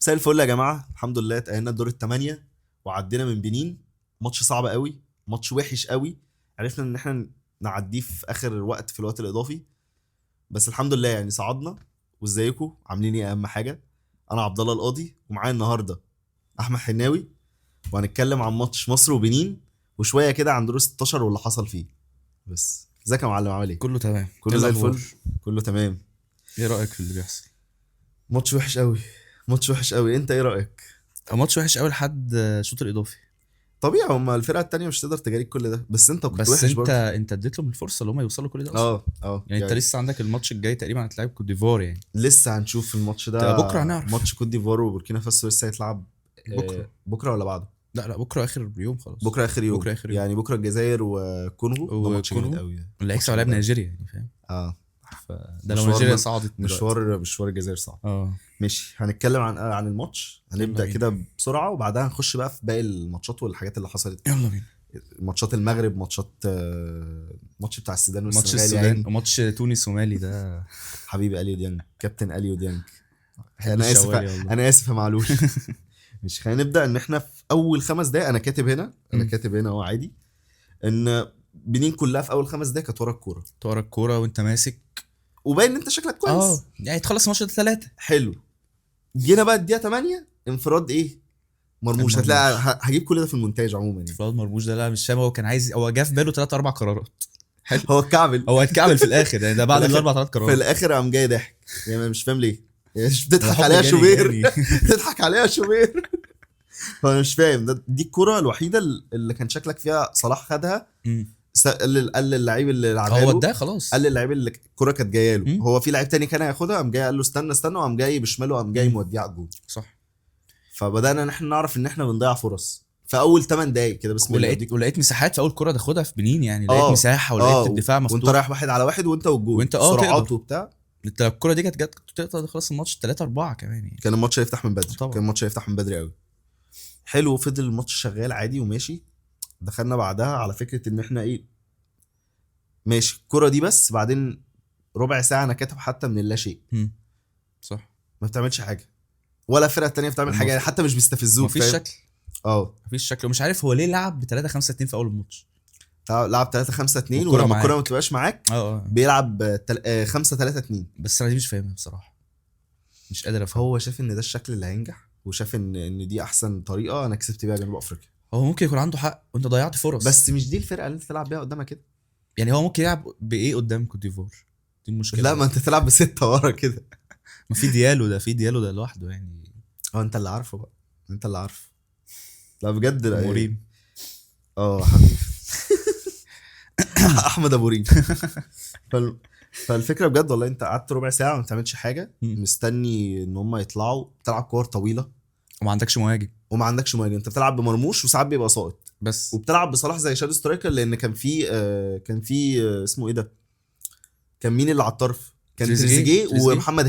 مساء الفل يا جماعه، الحمد لله اتأهلنا الدور الثمانية وعدينا من بنين. ماتش صعب قوي، ماتش وحش قوي. عرفنا ان احنا نعديه في اخر وقت في الوقت الاضافي، بس الحمد لله يعني صعدنا. وازيكم عاملين ايه؟ اهم حاجه انا عبد الله القاضي ومعايا النهارده احمد حناوي، وهنتكلم عن ماتش مصر وبنين وشويه كده عن دور 16 واللي حصل فيه. بس ازيك يا معلم؟ عامل ايه؟ كله تمام. كله ايه زي الاخبار؟ الفل، كله تمام. ايه رايك في اللي بيحصل؟ ماتش وحش قوي، ماتش وحش قوي. انت ايه رايك؟ ماتش وحش قوي لحد الشوط الاضافي. طبيعي، هما الفرقه التانية مش تقدر تجاريك كل ده، بس انت كنت بس وحش انت برضه. انت اديت لهم الفرصه اللي هم يوصلوا كل ده اصلا. يعني انت يعني لسه عندك الماتش الجاي تقريبا هتلاعب كوت ديفوار يعني. لسه هنشوف الماتش ده ده. بكره هنعرف. ماتش كوت ديفوار وبوركينا فاسو لسه هيتلعب. بكره. بكره ولا بعده؟ لا بكره اخر يوم خلاص. بكره اخر يوم. بكره اخر يوم. يعني بكره الجزائر وكونغو، ده ماتش جامد وكونو قوي ده. اللي ماتش هيكسب عليها جامد قوي. بنيجيريا يعني فاهم. اه فده لو مشوار نيجيريا صعدت دلوقتي. مشوار الجزائر صعب. اه ماشي، هنتكلم عن الماتش. يلا هنبدا بينا. كده بسرعه وبعدها هنخش بقى في باقي الماتشات والحاجات اللي حصلت. يلا بينا. ماتشات المغرب، ماتشات ماتش بتاع السودان ماتش والسنغال السودان يعني. وماتش تونس ومالي ده. حبيبي اليو ديانج، كابتن اليو ديانج. بحب انا اسف، الشوالي والله. انا اسف يا معلول. مش خلينا نبدا ان احنا في اول 5 دقايق. انا كاتب هنا هو عادي ان بنين كلها في اول 5 دقايق كانت ورا الكوره، ورا الكوره وانت ماسك. وباين ان انت شكلك كويس. يعني تخلص الماتش ده 3. حلو. جينا بقى الدقيقه 8 انفراد ايه؟ مرموش. هتلاقي مرموش. هجيب كل ده في المونتاج عموما يعني. فؤاد مرموش ده لا مش فاهم، هو كان عايز، هو جه في باله 3 4 قرارات. حلو. هو الكعبل. هو اتكعبل في الاخر يعني، ده بعد في الآخر- الاربع 3 في قرارات. الاخر قام جاي ضحك. يعني أنا مش فاهم ليه. يعني مش ده بتضحك حب عليها جاني شوبير؟ جاني. بتضحك عليها شوبير. فانا مش فاهم دي الكرة الوحيده اللي كان شكلك فيها صلاح خدها. مم. قال للعيب اللي لعبها هو له، ده خلاص. قال للعيب اللي الكرة كانت جايه له، مم. هو في لعيب تاني كان هياخدها، قام جاي قال له استنى استنى، وقام جاي بشماله، قام جاي مم. موديه على الجول. صح. فبدانا ان احنا نعرف ان احنا بنضيع فرص في اول 8 دقايق كده. بسم الله. ولقيت مساحات في اول كرة تاخدها في بنين يعني، لقيت اه مساحه ولقيت الدفاع وانت مفتوح. رايح 1 على 1 وانت والجول وانت سرعات تقدر. وبتاع. انت لو الكرة دي جت كنت تقدر تخلص الماتش 3 4 كمان يعني. كان الماتش هيفتح من بدري، طبعا. كان الماتش هيفتح من بدري قوي. حلو، فضل الماتش شغال عادي وماشي. دخلنا بعدها على فكره ان احنا ايه، ماشي الكرة دي بس. بعدين ربع ساعة أنا كاتب حتى من اللا شيء، مم. صح. ما بتعملش حاجة، ولا الفرقة التانية بتعمل حاجة يعني، حتى مش بيستفزوك. مفيش فاهم؟ شكل. اه مفيش شكل، ومش عارف هو ليه لعب ب 3 5 2 في اول الماتش. لعب 3-5-2، والكرة ولما معاك. الكرة ما تبقاش معاك اه بيلعب 5-3-2. بس انا دي مش فاهمها بصراحه. مش قادر افهم. فهو شاف ان ده الشكل اللي هينجح، وشاف ان دي احسن طريقة انا كسبت بيها جنوب افريقيا. هو ممكن يكون عنده حق وانت ضيعت فرص. بس مش دي الفرقة اللي انت تلعب بيها قدامها كده. يعني هو ممكن يلعب بايه قدام كوت ديفوار؟ دي المشكله. لا، ما انت تلعب ب6 ورا كده. ما في ديالو ده، لوحده يعني. اه انت اللي عارفه بقى، انت اللي عارفه. لا بجد، لا مريم. حبيبي. احمد ابو ريم. فالفكره بجد والله، انت قعدت ربع ساعه ما بتعملش حاجه، مستني ان هم يطلعوا، بتلعب كور طويله وما عندكش مهاجم. وما عندكش مهاجم. انت بتلعب بمرموش وساعات بيبقى ساقط، بس وبتلعب بصلاح زي شادو سترايكر، لان كان في اسمه ايه ده، كان مين اللي على الطرف؟ كان تريزيجيه ومحمد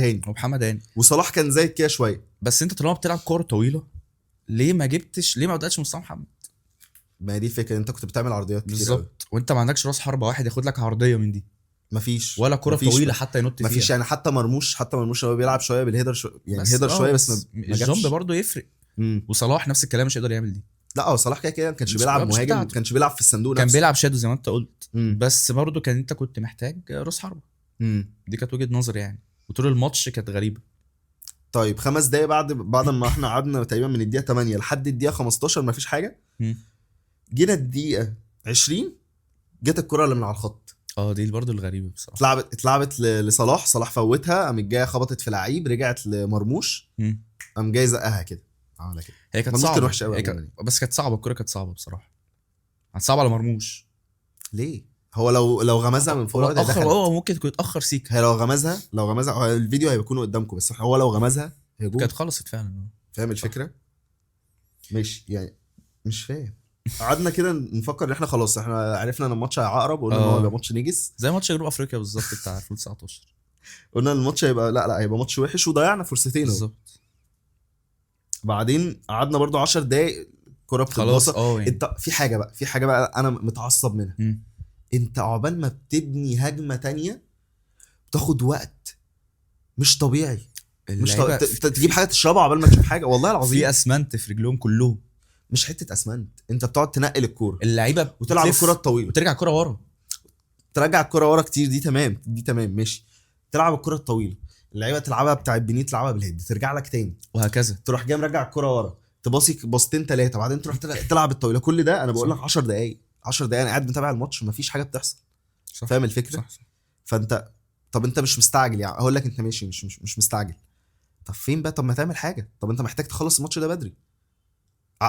هاني. وصلاح كان زايد كده شويه. بس انت طالما بتلعب كور طويله، ليه ما بداتش مصطفى محمد؟ ما هي دي الفكره، انت كنت بتعمل عرضيات كتير قوي. بالظبط. وانت ما عندكش راس حربه واحد ياخد لك عرضيه من دي. مفيش ولا كره مفيش طويله حتى ينط فيها. مفيش يعني. حتى مرموش هو بيلعب شويه بالهيدر يعني بس هيدر شويه، بس ما الجامب جابش. برضه يفرق. وصلاح نفس الكلام، مش هيقدر يعمل دي. لا هو صلاح كده كده ما كانش بيلعب مش مهاجم، ما بتاعته. كانش بيلعب في الصندوق كان نفسه. بيلعب شادو زي ما انت قلت. بس برضه انت كنت محتاج راس حربه. دي كانت وجهه نظر يعني. وطول الماتش كانت غريبه. طيب 5 دقايق بعد ما احنا قعدنا تقريبا من الدقيقه 8 لحد الدقيقه 15 ما فيش حاجه. جينا الدقيقه 20 جت الكره اللي من على الخط. دي برضه الغريبه بصراحه. اتلعبت لصلاح. صلاح فوتها، قام جايه خبطت في لعيب، رجعت لمرموش، قام جاي زقها كده، عملها كده. هي كانت مرموش صعبه. كان وحش قوي بس كانت صعبه، الكره كانت صعبه بصراحه. كانت صعبه على مرموش. ليه؟ هو لو غمزها من فوق ده دخلت. ممكن تكون اتاخر سيكا. هي لو غمزها هو الفيديو هيكون قدامكم، بس هو لو غمزها هي جول. كانت خلصت فعلا. فاهم الفكره؟ مش يعني مش فاهم. قعدنا كده نفكر ان احنا خلاص، احنا عرفنا ان الماتش هيعقرب، وقلنا ان هو هيبقى ماتش نجس زي ماتش جنوب افريقيا بالظبط بتاع 2019. قلنا ان الماتش هيبقى لا هيبقى ماتش وحش، وضيعنا فرصتين بالظبط. بعدين قعدنا برضو 10 دقايق كرة خلاص. يعني. انت في حاجه بقى انا متعصب منها. انت عقبال ما بتبني هجمه تانية بتاخد وقت مش طبيعي. مش اللعيبة تجيب حاجه تشربها عقبال ما تشوف حاجه، والله العظيم. في اسمنت في رجلهم كلهم. مش حته اسمنت، انت بتقعد تنقل الكوره اللعيبه وتلعب الكوره الطويله وترجع الكوره ورا. ترجع الكوره ورا كتير، دي تمام، دي تمام ماشي. تلعب الكوره الطويله، اللعيبه تلعبها بتاع بنين تلعبها بالهيد، ترجع لك تاني وهكذا. تروح جاي مرجع الكوره ورا، تباصي باصتين ثلاثه، بعدين تروح تلعب الطويله. كل ده انا بقول لك 10 دقائق 10 دقائق انا قاعد متابع الماتش، مفيش حاجه بتحصل. صح. فاهم الفكره؟ صح. فانت طب انت مش مستعجل يعني، هقول لك انت ماشي مش مستعجل. طب فين بقى؟ طب ما تعمل حاجه، طب انت محتاج تخلص الماتش ده بدري.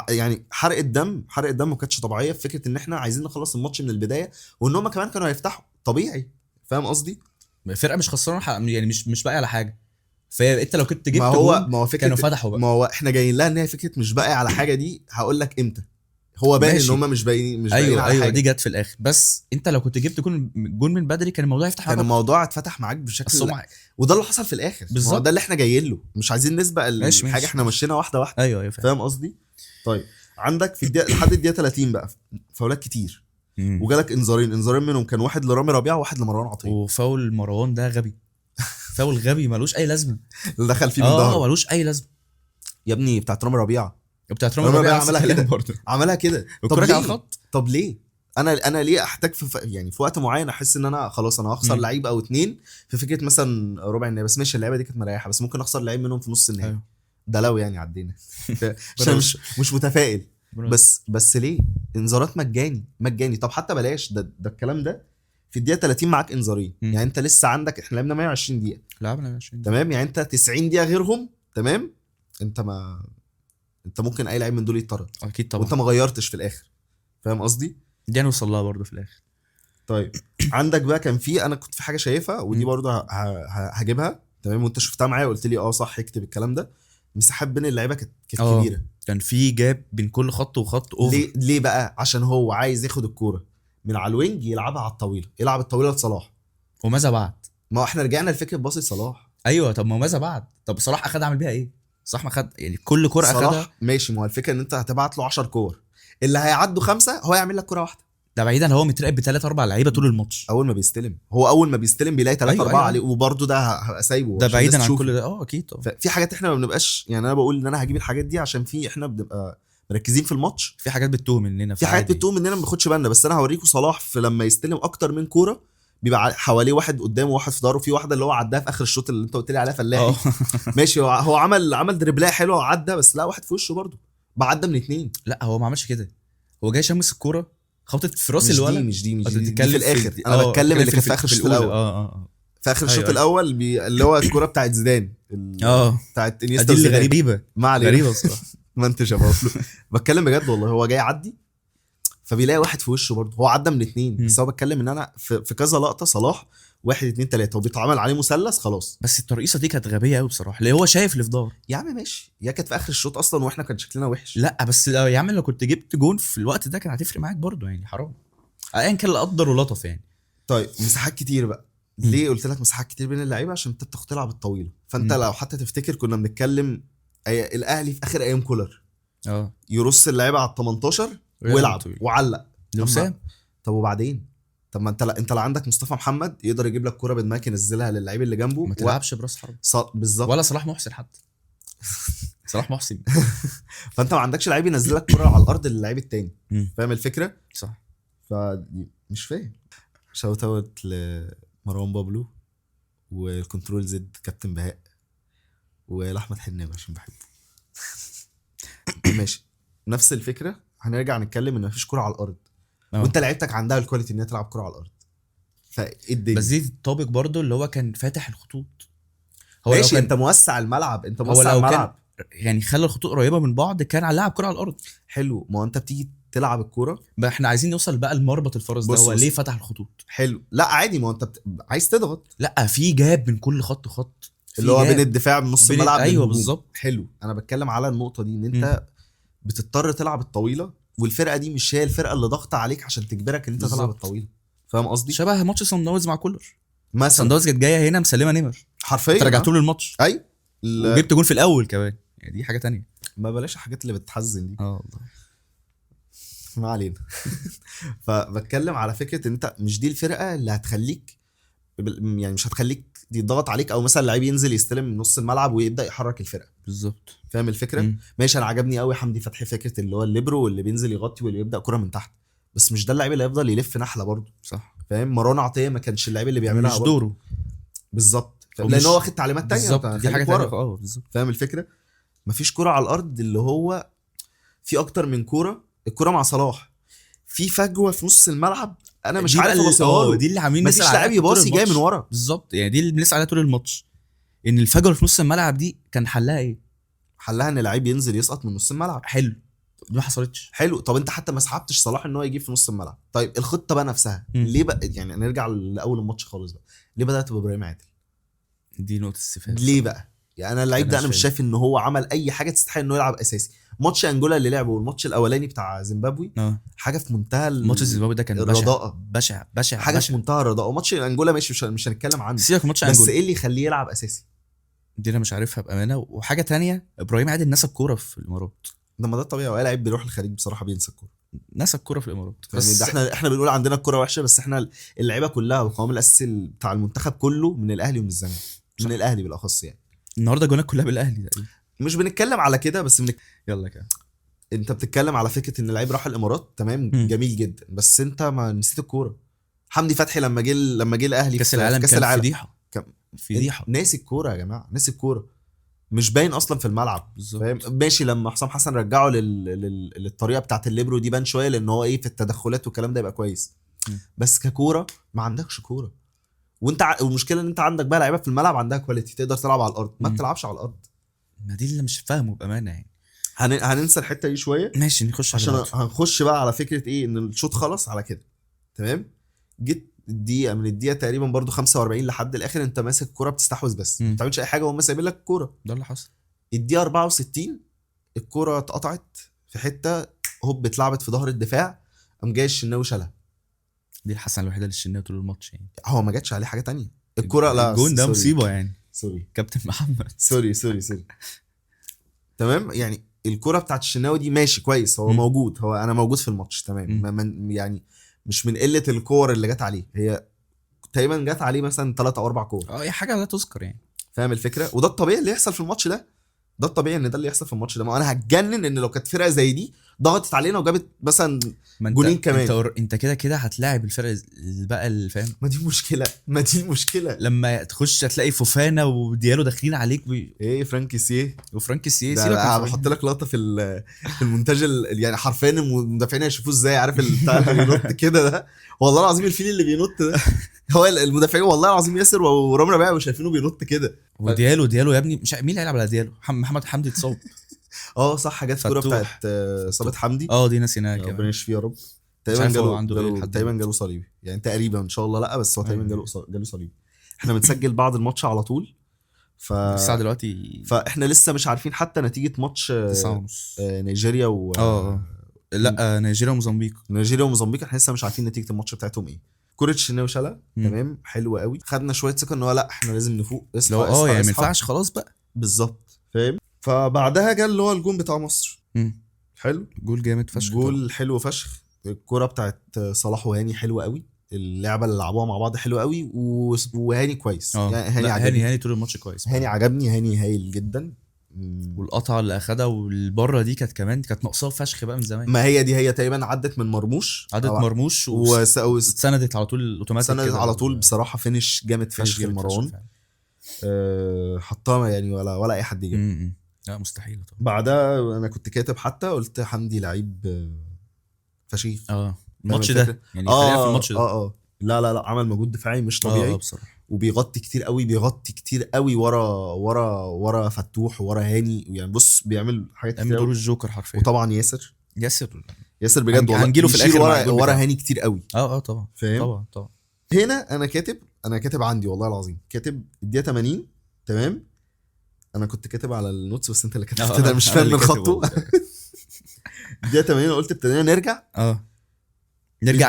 يعني حرق الدم ما كانتش طبيعيه في فكره ان احنا عايزين نخلص الماتش من البدايه، وان هم كمان كانوا هيفتحوا طبيعي. فاهم قصدي؟ الفرقه مش خسرانه يعني مش باقي على حاجه. فانت لو كنت جبت ما هو فكره كانوا فتحوا بقى. ما هو احنا جايين لها ان هي فكره مش باقي على حاجه. دي هقول لك امتى هو باين ان هم مش باقيين ايوه على حاجه. دي جت في الاخر، بس انت لو كنت جبت جون من بدري كان الموضوع يفتح. كان الموضوع اتفتح معاك بشكل وده اللي حصل في الاخر. ما هو ده اللي احنا جايين له، مش عايزين نسبق الحاجه، احنا مشينا واحده واحده. ايوه فاهم قصدي؟ طيب عندك في الدقيقه لحد الدقيقه 30 بقى فاولات كتير، وجالك انذارين منهم كان واحد لرامي ربيعه وواحد لمروان عطيه. وفاول مروان ده غبي. فاول غبي ملوش اي لازمه، اللي دخل فيه من ظهره ملوش اي لازمه يا ابني. بتاعت رامي ربيعه رامي ربيعه عملها كده طب ليه؟ على الخط. طب ليه انا ليه احتاج يعني في وقت معين احس ان انا خلاص انا هخسر لعيب او اتنين في فكره مثلا ربع النهائي بس؟ ماشي اللعيبه دي كانت مريحه، بس ممكن اخسر لعيب منهم في نص النهائي. أيوه. ده لو يعني عدينا عشان مش متفائل. بس ليه انذارات مجاني؟ طب حتى بلاش ده الكلام ده في الدقيقه 30 معاك انذارين. يعني انت لسه عندك، احنا لعبنا 120 دقيقه، لعبنا 120 تمام، يعني انت 90 دقيقه غيرهم، تمام. انت ممكن اي لعيب من دول يتطرد اكيد طبعا، وانت ما غيرتش في الاخر. فاهم قصدي؟ دي هنوصل لها برضه في الاخر. طيب عندك بقى كان في، انا كنت في حاجه شايفها ودي برضه هجيبها، تمام، وانت شفتها معايا وقلت لي صح اكتب الكلام ده. مساحات بين اللعيبه كانت كبيره، كان في جاب بين كل خط وخط اوفر. ليه بقى؟ عشان هو عايز ياخد الكوره من على الوينج يلعبها على الطويله، يلعب الطويله لصلاح. وماذا بعد؟ ما احنا رجعنا لفكره باصي صلاح. ايوه طب ما ماذا بعد؟ طب صلاح اخد عمل بيها ايه؟ صح ما خد يعني كل كوره اخدها ماشي. ما هو الفكره ان انت هتبعت له 10 كور، اللي هيعدوا 5 هو يعمل لك كوره واحده. ده بعيدا هو متراقب ب3 4 لعيبه طول الماتش. اول ما بيستلم بيلاقي 3 4 عليه، وبرده ده هبقى سايبه. ده بعيدا عن كل ده اكيد طبعا. في حاجات احنا ما بنبقاش، يعني انا بقول ان انا هجيب الحاجات دي عشان احنا بنبقى مركزين في الماتش. في حاجات بتتوه مننا، في حاجات بتتوه مننا ما بناخدش بالنا. بس انا هوريكم صلاح في لما يستلم اكتر من كوره بيبقى حواليه واحد قدامه وواحد في ظهره. في واحده اللي هو عداها في اخر الشوط اللي انت قلت لي عليها فلاحي ماشي، هو عمل دربلايه حلوه وعدى، بس لا واحد في وشه برده بعدى من 2 لا هو ما عملش كده، هو جاي شمس الكوره خبطت في راس الولد. مش دي في الاخر. انا بتكلم اللي كانت في اخر الشوط الاول. في اخر الشوط الاول اللي هو الكوره بتاعت زيدان بتاعت انيستا دي اللي غريبه غريبه بصراحه ما انت شايفه. بتكلم بجد والله، هو جاي يعدي فبيلاقي واحد في وشه برضه، هو عدى من 2 بس هو بتكلم ان انا في كذا لقطه صلاح 1 2 3 وبيتعمل عليه مثلث خلاص. بس الترقيصه دي كانت غبيه قوي بصراحه، اللي هو شايف اللي في ظهره. يا عم ماشي، يا كانت في اخر الشوط اصلا واحنا كان شكلنا وحش. لا بس يا عم لو كنت جبت جون في الوقت ده كان هتفرق معاك برضه، يعني حرام ايا كان اللي قدر ولطف يعني. طيب مساحات كتير بقى. ليه قلت لك مساحات كتير بين اللعيبه؟ عشان انت بتاخد تلعب الطويله. فانت لو حتى تفتكر كنا بنتكلم الاهلي في اخر ايام كولر يرص اللعيبه على ال18 ويلعب وعلق وسام. طب وبعدين؟ طب ما انت لا عندك مصطفى محمد يقدر يجيب لك كوره بدماغك ينزلها للعيب اللي جنبه، ما تلعبش براس حرب بالظبط، ولا صلاح محسن حتى صلاح محسن فانت ما عندكش لعيب ينزل لك كوره على الارض للعيب التاني. فاهم الفكره؟ صح. فمش فاهم. شوت اوت لمروان بابلو والكنترول زد كابتن بهاء ولاحمد حناوي عشان بحبه ماشي. نفس الفكره هنرجع نتكلم ان مفيش كوره على الارض وانت لعيبتك عندها الكواليتي ان هي تلعب كوره على الارض. بس دي الطابق برضو اللي هو كان فاتح الخطوط. هو ماشي انت موسع الملعب، يعني خلى الخطوط قريبه من بعض، كان على لاعب كوره على الارض. حلو. ما انت بتيجي تلعب الكوره بقى احنا عايزين نوصل بقى لمربط الفرس ده. هو ليه فتح الخطوط؟ حلو. لا عادي، ما انت عايز تضغط. لا في جاب من كل خط وخط اللي هو بين الدفاع بنص الملعب. ايوه بالظبط. حلو. انا بتكلم على النقطه دي ان انت بتضطر تلعب الطويله، والفرقه دي مش هي الفرقه اللي ضغط عليك عشان تجبرك ان انت تلعب الطويله. فاهم قصدي؟ شبه ماتش صن داونز مع كولر مثلا. صن داونز كانت جايه هنا مسلمه نمر حرفيا، رجعتوا له الماتش. ايوه وجبت جون في الاول كمان، يعني دي حاجه تانية. ما بلاش الحاجات اللي بتحزن دي. والله ما علينا فبتكلم على فكره ان انت مش دي الفرقه اللي هتخليك يعني مش هتخليك يضغط عليك، او مثلا اللعيب ينزل يستلم من نص الملعب ويبدا يحرك الفرقه. بالظبط. فاهم الفكره؟ ماشي، انا عجبني قوي حمدي فتحي فكره اللي هو الليبرو واللي بينزل يغطي واللي يبدا كره من تحت، بس مش ده اللعيب اللي هيفضل يلف نحله برضه. صح. فاهم؟ مروان عطيه ما كانش اللعيب اللي بيعملها مش برضه. دوره بالظبط، ومش- لان هو واخد تعليمات تانية. بالظبط، دي حاجه تانية. ورا. بالظبط. فاهم الفكره؟ مفيش كره على الارض اللي هو في اكتر من كوره. الكوره مع صلاح في فجوه في نص الملعب، انا مش دي عارف بقى اوصلها له. دي اللي عاملين مفيش نسال لاعب عليها طول يباصي جاي من الماتش. ورا. بالظبط، يعني دي اللي بنسال عليها طول الماتش، ان الفجوه في نص الملعب دي كان حلها ايه؟ حلها ان لعيب ينزل يسقط من نص الملعب. حلو، دي ما حصلتش. حلو، طب انت حتى ما سحبتش صلاح ان هو يجيب في نص الملعب. طيب الخطه بقى نفسها ليه بقى؟ يعني نرجع لاول الماتش خالص بقى، ليه بدات بابراهيم عادل؟ دي نقطه استفهام. ليه بقى؟ يعني انا اللعيب ده انا مش شايف ان هو عمل اي حاجه تستحق انه يلعب اساسي. ماتش انجولا اللي لعبه والماتش الاولاني بتاع زيمبابوي حاجه في منتهى ماتش زيمبابوي ده كان الرضاءه. بشع حاجه في منتهى الرضاءه. وماتش انجولا ماشي مش هنتكلم عنه، سيبك ماتش بس انجولا، ايه اللي يخليه يلعب اساسي؟ دي انا مش عارفها بامانه. وحاجه تانية، ابراهيم عادل نسى الكوره في الامارات. ده ما ده الطبيعي، واي لعيب بيروح الخليج بصراحه بينسى الكوره. نسى الكوره في الامارات. يعني ده احنا بنقول عندنا الكوره وحشه، بس احنا اللعيبه كلها والقوام الاساسي بتاع المنتخب كله من الاهلي ومن الزمالك، من الاهلي بالاخص يعني. النهارده جونات كلها بالاهلي تقريبا. مش بنتكلم على كده بس يلا كده. انت بتتكلم على فكره ان اللعيب راح الامارات، تمام جميل جدا، بس انت ما نسيت الكوره. حمدي فتحي لما جه الاهلي كاس العالم كاس كان العالم فضيحه. فضيحه. ناسي الكوره يا جماعه، ناسي الكوره، مش باين اصلا في الملعب. فاهم؟ ماشي، لما حسام حسن رجعه للطريقه بتاعت الليبرو دي بان شويه، لان هو ايه في التدخلات والكلام ده يبقى كويس. بس ككوره ما عندكش كوره. والمشكله ان انت عندك بقى لعيبه في الملعب عندها كواليتي تقدر تلعب على الارض، ما بتلعبش على الارض. ما دي اللي مش فاهمه بامانه يعني. هننسى الحته دي شويه. ماشي نخش عشان هنخش بقى على فكره ايه، ان الشوط خلص على كده تمام. جيت الدقيقه من الدقيقه تقريبا برضو 45 لحد الاخر انت ماسك الكوره بتستحوذ بس ما بتعملش اي حاجه وهم سايبين لك الكوره. ده اللي حصل. الدقيقه 64 الكوره اتقطعت في حته، هوب اتلعبت في ظهر الدفاع، قام جاي الشناوي شالها. دي الحسنه الوحيده للشناوي طول الماتش يعني. هو ما جاتش عليه حاجه تانية الكوره. لا الجون ده مصيبه يعني. سوري كابتن محمد. سوري تمام. يعني الكوره بتاعت الشناوي دي ماشي كويس، هو موجود، هو انا موجود في الماتش تمام. يعني مش من قله الكور اللي جت عليه، هي تقريبا جت عليه مثلا 3 او 4 كور. هي حاجه لا تذكر يعني. فاهم الفكره؟ وده الطبيعي اللي يحصل في الماتش ده الطبيعي ان ده اللي يحصل في الماتش ده. ما انا هتجنن ان لو كانت فرقه زي دي ضغطت علينا وجابت مثلا جونين كمان. انت كده هتلاعب الفرق بقى اللي فاهم. ما دي المشكله لما تخش هتلاقي فوفانا وديالو داخلين عليك ايه فرانكي سيه وفرانكي سيه. سيبك، بحط لك لقطه في المونتاج يعني حرفيا المدافعين هيشوفوه ازاي، عارف بتاع اللي بينط كده ده. والله العظيم الفيل اللي بينط ده هو المدافعين والله العظيم ياسر ورامي ربيعه مش شايفينه بينط كده. وديالو يا ابني مش مين اللي هيلعب على ديالو؟ محمد حمدي اتصاب. صح، جت الكوره بتاعت اصابه حمدي. دي ناسيناها كمان. ربنا يشفيه يا رب. تقريبا جاله صليبي يعني، تقريبا ان شاء الله لا، بس هو تقريبا جاله صليبي. احنا بنسجل بعد الماتش على طول، الساعه دلوقتي، فاحنا لسه مش عارفين حتى نتيجه ماتش 9:30 نيجيريا لا نيجيريا وموزمبيق احنا لسه مش عارفين نتيجه الماتش بتاعتهم ايه. كوره الشناوي شالها تمام، حلوه قوي، خدنا شويه ثقه ان هو لا احنا لازم نفوق. يعني ما ينفعش خلاص بقى. بالظبط فاهم. فبعدها جه اللي هو الجون بتاع مصر. حلو، جول جامد فشخ، جول حلو فشخ. الكوره بتاعت صلاح وهاني حلوه قوي، اللعبه اللي لعبوها مع بعض حلوه قوي، وهاني كويس. يعني هاني طول الماتش كويس. هاني عجبني، هاني هايل جدا. والقطعه اللي اخدها والبره دي كانت ناقصاه فشخ بقى من زمان. ما هي تقريبا عدت من مرموش، وسندت على طول اوتوماتيك، سندت على طول. بصراحه فينش جامد فشخ المروان. حطها يعني ولا اي حد يجيب. لا مستحيل طبعا. بعدها انا كنت كاتب حتى قلت حمدي لعيب فشيخ. الماتش ده يعني خلينا في الماتش ده. لا عمل مجهود دفاعي مش طبيعي بصراحه. وبيغطي كتير قوي ورا فتوح ورا هاني. يعني بص بيعمل حاجات كتير، دور الجوكر حرفيا. وطبعا ياسر بجد والله هنجيله في الاخر ورا هاني كتير قوي. طبعا فاهم. طبعا هنا انا كاتب عندي والله العظيم، كاتب الدقيقه 80 تمام. انا كنت كاتب على النوتس بس انت اللي كتبت ده، مش فاهم من خطه. الدقيقه 80 قلت ابتدينا نرجع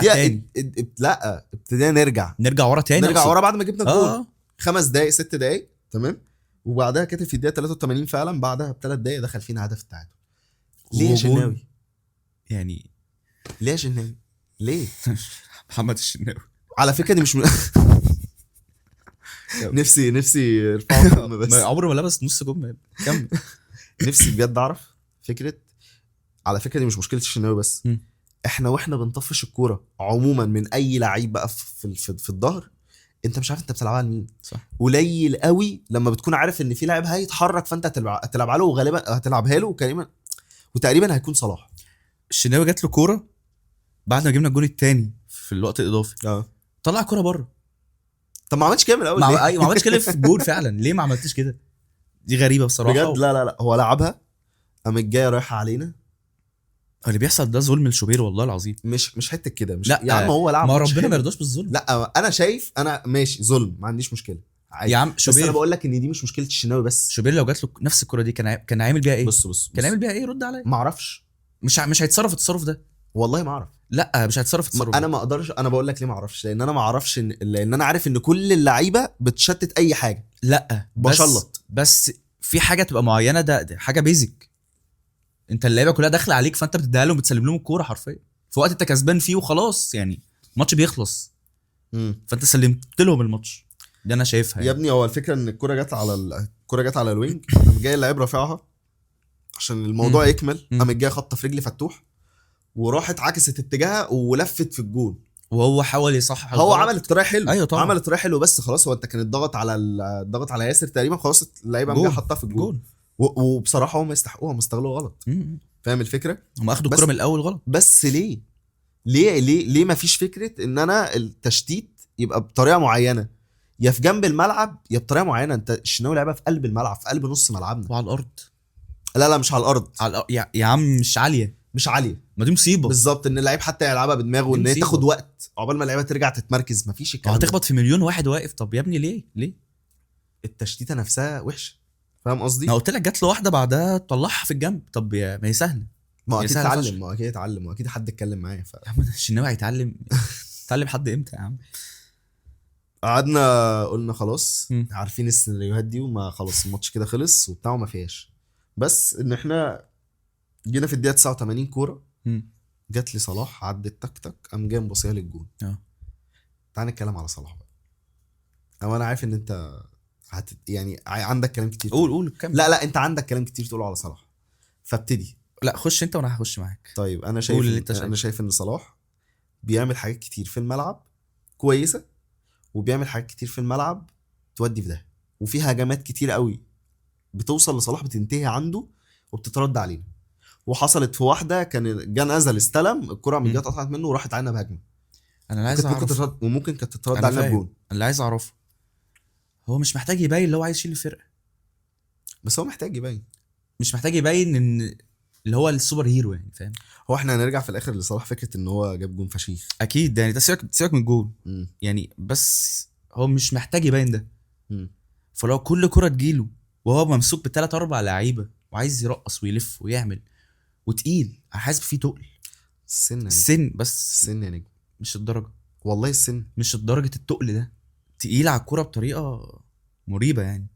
تاني. لا ابتدينا نرجع ورا تاني، نرجع ورا بعد ما جبنا الجول 5 دقايق 6 دقايق تمام. وبعدها كاتب في الدقيقه 83 فعلا بعدها ب3 دقايق دخل فينا هدف التعادل. ليه يا شناوي؟ يعني ليه يا شناوي؟ ليه؟ محمد الشناوي على فكره دي مش نفسي يرفعوا كم بس. عمره ما لبس نص جمله. كمل. نفسي بجد اعرف فكره. على فكره دي مش مشكله الشناوي بس. م. واحنا بنطفش الكوره عموما من اي لعيب بقى في الظهر، انت مش عارف انت بتلعبها لمين. صح. قليل قوي لما بتكون عارف ان في لاعب هيتحرك فانت هتلعبها له، وغالبا هتلعبها له وتقريبا هيكون صلاح. الشناوي جات له كوره بعد ما جبنا الجون الثاني في الوقت الاضافي، طلع كوره بره. طب ما عملتش كده من الاول ليه؟ ما عملتش كده في الجول فعلا. ليه ما عملتش كده؟ دي غريبه بصراحه بجد. لا هو لعبها قامت جايه رايحه علينا. اللي بيحصل ده ظلم لشوبير والله العظيم. مش حته كده. مش لا يا عم هو لعب ما ربنا ما يرضاش بالظلم. لا انا شايف انا ماشي ظلم، ما عنديش مشكله عادي. يا عم بس شوبير، انا بقول لك ان دي مش مشكله الشناوي بس. شوبير لو جات له نفس الكوره دي كان هيعمل بيها ايه؟ بص كان هيعمل بيها ايه؟ رد عليا. ما اعرفش. مش هيتصرف التصرف ده. والله ما اعرف. لا مش هيتصرف التصرف انا ما اقدرش. انا بقول لك ليه ما اعرفش، لان انا ما اعرفش لان انا عارف ان كل اللعيبه بتشتت اي حاجه. لا بس في حاجه تبقى معينه، ده حاجه بيزك. انت اللعيبه كلها داخله عليك، فانت بتديها لهم، بتسلم لهم الكوره حرفيا في وقت انت كسبان فيه وخلاص، يعني الماتش بيخلص. فانت سلمت لهم الماتش. دي انا شايفها يا ابني. هو الفكره ان الكوره جت على الوينج، قام جاي اللاعب رافعها عشان الموضوع يكمل، قام جاي خبطه في رجل فتوح وراحت عكست اتجاهها ولفت في الجون. وهو حاول يصحح. هو عمل الطريقه حلو. ايوه طبعا عمل الطريقه حلو، بس خلاص هو انت كان الضغط على ياسر تقريبا، خلاص اللعيبه قام جاي حطها في الجون. وبصراحه هم يستحقوها، هم استغلوها غلط. فاهم الفكره؟ هم اخدوا الكوره من الاول غلط. بس ليه ما فيش فكره ان انا التشتيت يبقى بطريقه معينه، يا في جنب الملعب يا بطريقه معينه. انت الشناوي لعبها في قلب الملعب، في قلب نص ملعبنا وعلى الارض. لا مش على الارض. يا عم مش عاليه. مش عاليه. ما دي مصيبه بالظبط، ان اللعيب حتى يلعبها بدماغه، وان هي تاخد وقت عقبال ما اللعيبه ترجع تتمركز. ما فيش الكلام ده. هتخبط في مليون واحد واقف. طب يا ابني ليه التشتيته نفسها وحشه. فاهم قصدي؟ انا قلت لك جات له واحده بعدها طلعها في الجنب. طب ما هي سهله. ما اكيد اتعلم، ما اكيد حد اتكلم معايا يا عم الشناوي هيتعلم. اتعلم حد امتى يا عم؟ قعدنا قلنا خلاص عارفين السيناريوهات دي، وما خلاص الماتش كده خلص وبتاع وما فيهاش. بس ان احنا جينا في الدقيقه 89 كوره جات لي صلاح، عدت تك تك، قام جاي مبصيها للجون. تعال نتكلم على صلاح بقى. او انا عارف ان انت يعني عندك كلام كتير. قول كمل. لا انت عندك كلام كتير تقوله على صلاح، فابتدي. لا خش انت وانا هخش معاك. طيب انا شايف ان صلاح بيعمل حاجات كتير في الملعب كويسه، وبيعمل حاجات كتير في الملعب تودي في ده، وفي هجمات كتير قوي بتوصل لصلاح بتنتهي عنده وبتترد علينا. وحصلت في واحده كان جان ازل استلم الكره من جت قطعت منه وراحت علينا بهجمه. انا عايز اعرف. وممكن كانت تترد علينا بجون. اللي عايز اعرفه هو مش محتاج يبين اللي هو عايز يشيل الفرقه، بس هو محتاج يبين. مش محتاج يبين ان اللي هو السوبر هيرو، يعني فاهم. هو احنا هنرجع في الاخر لصلاح فكره ان هو جاب جون فشيخ اكيد، يعني سيبك من الجون يعني، بس هو مش محتاج يبين ده. فلو كل كره تجيله وهو ممسوك بثلاث اربع لعيبه وعايز يرقص ويلف ويعمل وتقيل، حاسب فيه تقل. السن بس. السن يا نجم مش الدرجه، والله السن مش الدرجه التقل ده. تقيل على الكوره بطريقه مريبه يعني.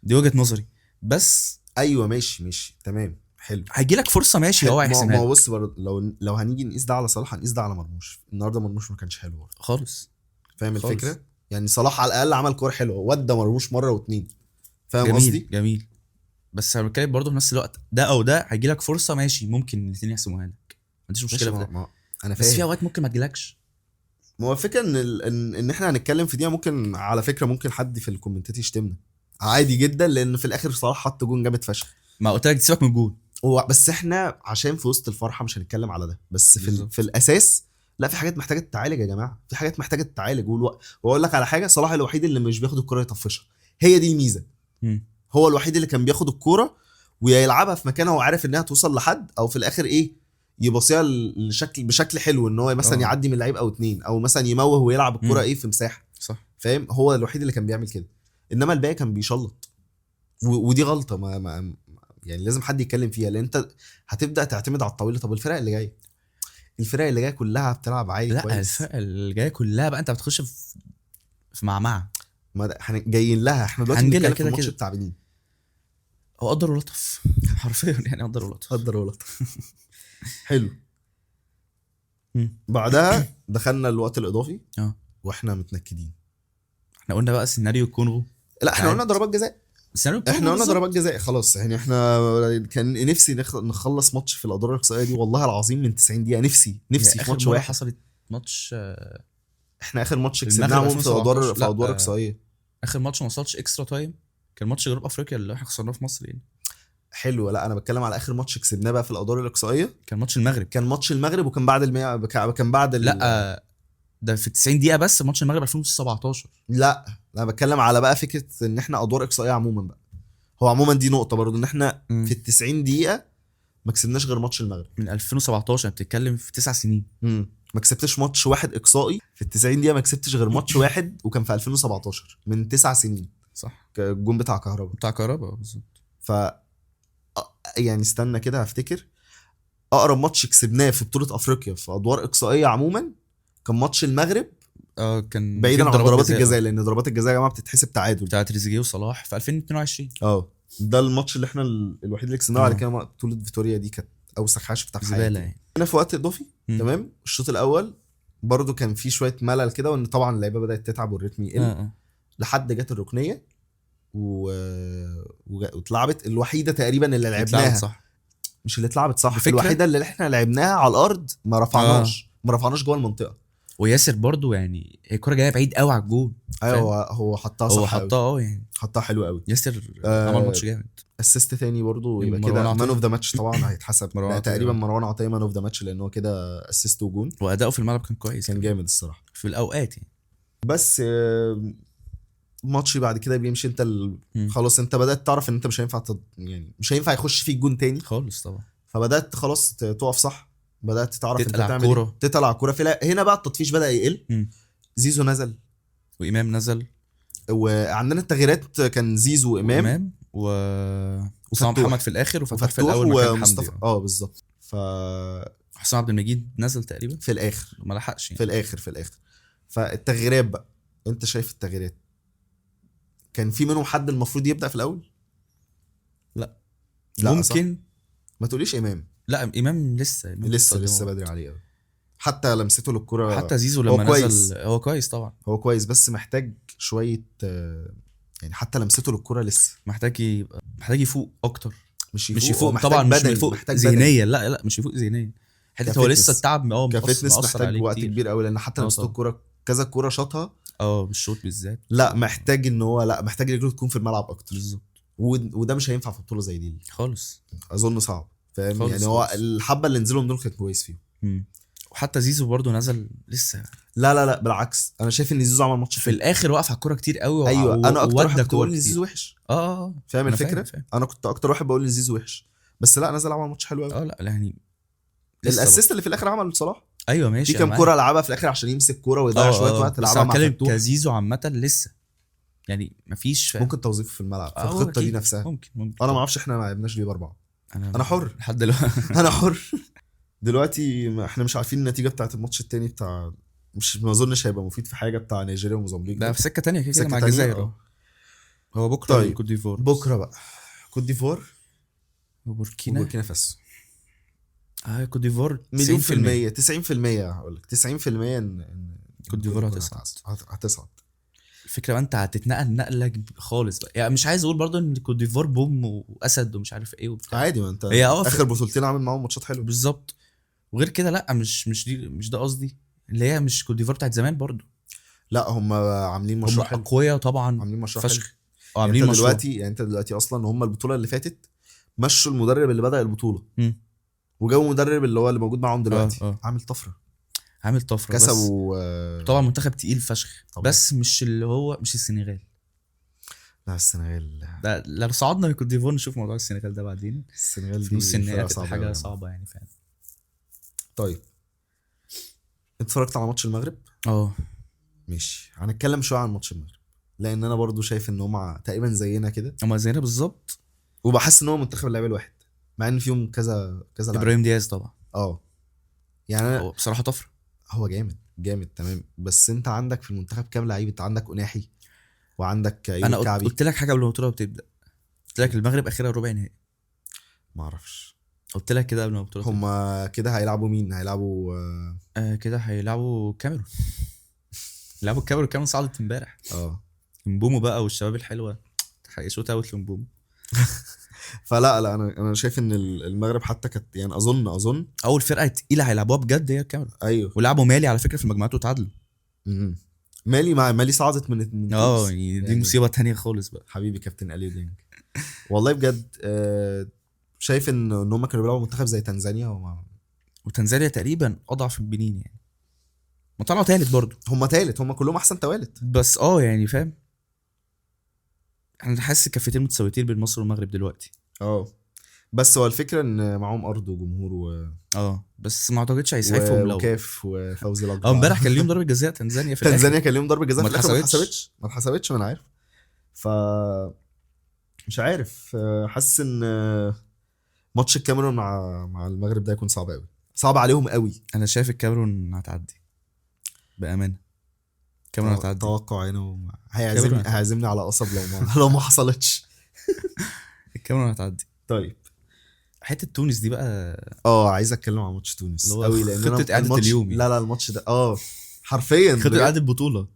دي وجهه نظري بس. ايوه ماشي تمام حلو. هيجي لك فرصه ماشي هو هيحسمها. ما هو بص لو هنيجي نقيس ده على صلاح هنقيس ده على مرموش. النهارده مرموش ما كانش حلو خالص. فاهم الفكره؟ يعني صلاح على الاقل عمل كوره حلوه، ودى مرموش مره واتنين. فاهم قصدي؟ جميل. بس انا بتكلم برضه في نفس الوقت ده او ده هيجي لك فرصه ماشي، ممكن الاثنين يحسموها لك، ما عنديش مشكله في ده. انا فاهم. بس في اوقات ممكن ما تجيلكش. ما هو الفكره ان احنا هنتكلم في دي. ممكن على فكره ممكن حد في الكومنتات يشتمنا عادي جدا، لان في الاخر صلاح حط جون جامد فشخ. ما قلت لك سيبك من الجون. بس احنا عشان في وسط الفرحه مش هنتكلم على ده. بس في الاساس لا، في حاجات محتاجه تتعالج يا جماعه. في حاجات محتاجه تتعالج. واقول لك على حاجه، صلاح الوحيد اللي مش بياخد الكره يطفشها. هي دي الميزه. هو الوحيد اللي كان بياخد الكوره ويلعبها في مكانها وعارف انها توصل لحد، او في الاخر ايه يبصيها بشكل حلو، ان هو مثلا يعدي من لعيب او اتنين، او مثلا يموه ويلعب الكوره ايه في مساحه. صح. فاهم؟ هو الوحيد اللي كان بيعمل كده. انما الباقي كان بيشلط. ودي غلطه ما يعني لازم حد يتكلم فيها، لان انت هتبدا تعتمد على الطويل. طب الفرق اللي جايه كلها بتلعب عادي لا كويس. الفرق اللي جايه كلها بقى انت بتخش في معمعه. ما احنا جايين لها. احنا دلوقتي بنتكلم في الماتش بتاع بنين. هو قدر ولطف حرفيا يعني. قدر ولطف حلو. بعدها دخلنا الوقت الاضافي واحنا متنكدين. احنا قلنا بقى سيناريو الكونغو. لا احنا قلنا ضربات جزاء. سيناريو الكونغو احنا قلنا بالظبط. ضربات جزاء خلاص. يعني احنا كان نفسي نخلص ماتش في الادوار الاقصائيه دي والله العظيم من 90 دقيقه. نفسي هي في اخر ماتش مره واحد. حصلت ماتش احنا اخر ماتش المغرب كسبناه عموما في 2017. في لا، ادوار اقصائيه. اخر ماتش ما وصلش اكسترا تايم، كان ماتش جنوب افريقيا اللي احنا خسرناه في مصر يعني. حلو. لا انا بتكلم على اخر ماتش كسبناه بقى في الادوار الاقصائيه. كان ماتش المغرب. كان ماتش المغرب وكان بعد كان بعد لا ده في 90 دقيقه بس ماتش المغرب 2017. لا انا بتكلم على بقى فكره ان احنا ادوار اقصائيه عموما بقى. هو عموما دي نقطه برضو ان احنا مم. في ال 90 دقيقه ما كسبناش غير ماتش المغرب. من 2017 بتتكلم في 9 سنين. ما كسبتش ماتش واحد اقصائي في ال 90 دقيقه. ما كسبتش غير ماتش واحد وكان في 2017 من 9 سنين. صح، الجون بتاع كهربا. بتاع كهربا بالظبط. ف يعني استنى كده هفتكر. اقرب ماتش كسبناه في بطوله افريقيا في ادوار اقصائيه عموما كان ماتش المغرب. كان بعيدا في عن ضربات جزاء. الجزاء لان ضربات الجزاء يا جماعه بتتحسب تعادل. بتاع تريزيجيه وصلاح في 2022. ده الماتش اللي احنا الوحيد اللي كسبناه. على كده بطوله فيتوريا دي كانت اوسخ حاجه شفتها في زباله حياتي. يعني. هنا في وقت اضافي. مم. تمام. الشوط الاول برضو كان فيه شويه ملل كده وان طبعا اللعيبه بدات تتعب والريتم يقل. لحد جت الركنيه واتلعبت الوحيده تقريبا اللي لعبناها صح. مش اللي اتلعبت صح. بفكرة. الوحيده اللي احنا لعبناها على الارض ما رفعناش جوه المنطقه. وياسر برضو يعني الكرة جايه بعيد قوي على الجول. ايوه هو حطها هو صح قوي. حطها يعني حطها حلو قوي. ياسر عمل ماتش جامد. اسيست تاني برضو يبقى مروان كده عطية. مان اوف ذا ماتش طبعا هيتحسب. مروان لا عطية. تقريبا مروان عطيه مان اوف ذا ماتش لان هو كده اسيست وجون. واداؤه في الملعب كان كويس، كان جامد الصراحه في الاوقات يعني. بس ماتش بعد كده بيمشي. انت مم. خلاص انت بدات تعرف ان انت مش هينفع يعني مش هينفع يخش فيك جون تاني خالص طبعا. فبدات خلاص تقف صح. بدات تعرف انت تتقل على تعمل ايه. الكورة. تتقل على الكوره. هنا بقى التطفيش بدا يقل. مم. زيزو نزل وامام نزل. وعندنا التغييرات كان زيزو وامام وحسام وفتوح. محمد في الاخر وفتوح في الاول مكان حمدي. بالظبط. حسام عبد المجيد نزل تقريبا في الاخر. ما لحقش يعني. في الاخر. فالتغييرات بقى انت شايف التغييرات كان في منهم حد المفروض يبدا في الاول؟ لا ممكن صح. ما تقوليش امام. لا امام لسه لسه بدري عليه قوي. حتى لمسته للكرة. حتى زيزو لما نزل هو كويس طبعا. هو كويس بس محتاج شويه يعني حتى لمسته للكرة لسه محتاج يفوق اكتر. مش يفوق طبعا. مش يفوق ذهنيا. لا مش يفوق ذهنيا. حته هو لسه التعب كفتنس محتاج وقت كبير قوي لان حتى لمسته الكرة كذا كرة شاطها بالشوط بالذات. لا محتاج ان هو محتاج رجله تكون في الملعب اكتر. بالظبط. وده مش هينفع في بطوله زي دي خالص. اظن صعب. فاهم يعني هو الحبه اللي نزلهم دول كان كويس فيهم. وحتى زيزو برضو نزل لسه. لا بالعكس انا شايف ان زيزو عمل ماتش في الاخر وقف على الكوره كتير قوي. ايوه انا اكتر واحد بقول ان زيزو وحش. فاهم الفكره. فاهم. انا كنت اكتر واحد بقول ان زيزو وحش بس لا نزل عمل ماتش حلو قوي. لا يعني الاسيست اللي في الاخر عمل صلاح. ايوه ماشي. في كام كوره لعبها في الاخر عشان يمسك كوره ويضيع شويه وقت لعبها مع فتوح. كزيزو عامه لسه يعني مفيش. ممكن توظيفه في الملعب في الخطه دي نفسها. ممكن انا ما اعرفش احنا ما لعبناش ليه باربعه. انا حر لحد دلوقتي. انا حر دلوقتي. احنا مش عارفين النتيجه بتاعت الماتش التاني بتاع مش ما اظنش هيبقى مفيد في حاجه بتاع نيجيريا وموزمبيق. ده في سكه تانية كده مع تانية. الجزائر. هو بكره. طيب. كوت ديفوار بكره بقى كوت ديفوار وبوركينا فاسو. كوت ديفوار 100% 90% هقول لك 90% ان كوت ديفوار هتصعد. الفكره بقى انت هتتنقل نقله خالص بقى. يعني مش عايز اقول برضو ان كوت ديفوار بوم واسد ومش عارف ايه وبتاع. عادي ما انت هي اخر بطولتين عامل معاهم ماتشات حلوه. بالظبط. وغير كده لا مش ده قصدي. اللي هي مش كوت ديفوار بتاعت زمان برضو. لا هم عاملين مشروع حلو. اقوياء طبعا. عاملين مشروع فشخ. عاملين يعني دلوقتي يعني انت دلوقتي اصلا هم البطوله اللي فاتت مشوا المدرب اللي بدأ البطوله وجابوا مدرب اللي هو اللي موجود معاهم دلوقتي. عامل طفره كسبوا طبعا منتخب تقيل فشخ طبعا. بس مش اللي هو مش السنغال. لا السنغال ده لو صعدنا من كوت ديفوار نشوف موضوع السنغال ده بعدين. السنغال في نص النهائي هتبقى حاجه صعبه يعني فعلا. طيب اتفرجت على ماتش المغرب؟ ماشي. هنتكلم شويه عن ماتش المغرب لان انا برضو شايف ان هم تقريبا زينا كده. هم زينا بالظبط. وبحس ان هو منتخب اللعيبه الواحد مع ان فيهم كذا ابراهيم دياز طبعا. يعني هو بصراحه طفره. هو جامد تمام. بس انت عندك في المنتخب كام لعيب؟ انت عندك أناحي وعندك ايوب الكعبي. انا قلت لك حاجه قبل ما البطوله بتبدا. قلت لك المغرب اخرها ربع نهائي. ما اعرفش. قلت لك كده قبل ما البطوله تبدا. هم كده هيلعبوا مين؟ هيلعبوا كده هيلعبوا الكاميرون. لعبوا الكاميرون صعدت امبارح. مبومو بقى والشباب الحلوه شوت اوت لمبومو. فلا لا انا شايف ان المغرب حتى كانت يعني اظن اول فرقه تقيله هيلعبوها بجد هي الكاميرون. ايوه. ولعبوا مالي على فكره في المجموعات وتعادلوا. مم. مالي صعدت من تونس. يعني دي يعني مصيبه تانية خالص بقى. حبيبي كابتن اليو ديانج. والله بجد شايف ان هم كانوا بيلعبوا منتخب زي تنزانيا وتنزانيا تقريبا اضعف من بنين يعني، ما طلعوا تالت برضو. هم تالت، هم كلهم احسن توالت. بس يعني فاهم، انا حاسس الكفتين متساويتين بين مصر والمغرب دلوقتي. بس هو الفكره ان معاهم ارض وجمهور بس ما اعتقدش هيسعفهم لو وكاف وفوزي الاقرع. امبارح كان ليهم ضربه جزاء تنزانيا في الآخر. تنزانيا كان ليهم ضربه جزاء ما في الاخر، ما اتحسبتش. اتحسبتش ما انا عارف. ف مش عارف، حاسس ان ماتش الكاميرون مع المغرب ده هيكون صعب قوي، صعب عليهم قوي. انا شايف الكاميرون هتعدي بامانه. الكاميرون هتعدي. توقع هنا الكاميرون هيعزمني على قصب لو ما حصلتش. الكاميرون هتعدي. طيب حته تونس دي بقى، عايز اتكلم عن ماتش تونس اللي هو قوي، لان خطة إعادة اليوم يعني. لا الماتش ده حرفيا خدوا اعاده بطوله.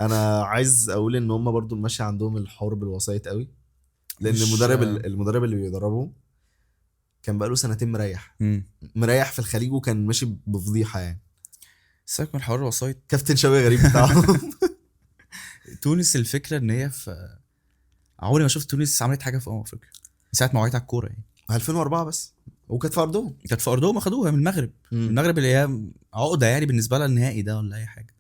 انا عايز اقول ان هم برضو ماشي عندهم الحوار بالوسائط قوي، لان مش- المدرب اللي بيدربهم كان بقاله سنتين مريح في الخليج، وكان ماشي بفضيحه يعني. سيبك من حوار الوسايط. كابتن شوقي غريب بتاعهم. تونس الفكره ان هي في، عمري ما شفت تونس عملت حاجه في افريقيا من ساعه ما وعيت على الكوره يعني. 2004 بس، وكانت في ارضهم. كانت في ارضهم اخدوها من المغرب. المغرب اللي هي عقده يعني بالنسبه لها النهائي ده ولا اي حاجه.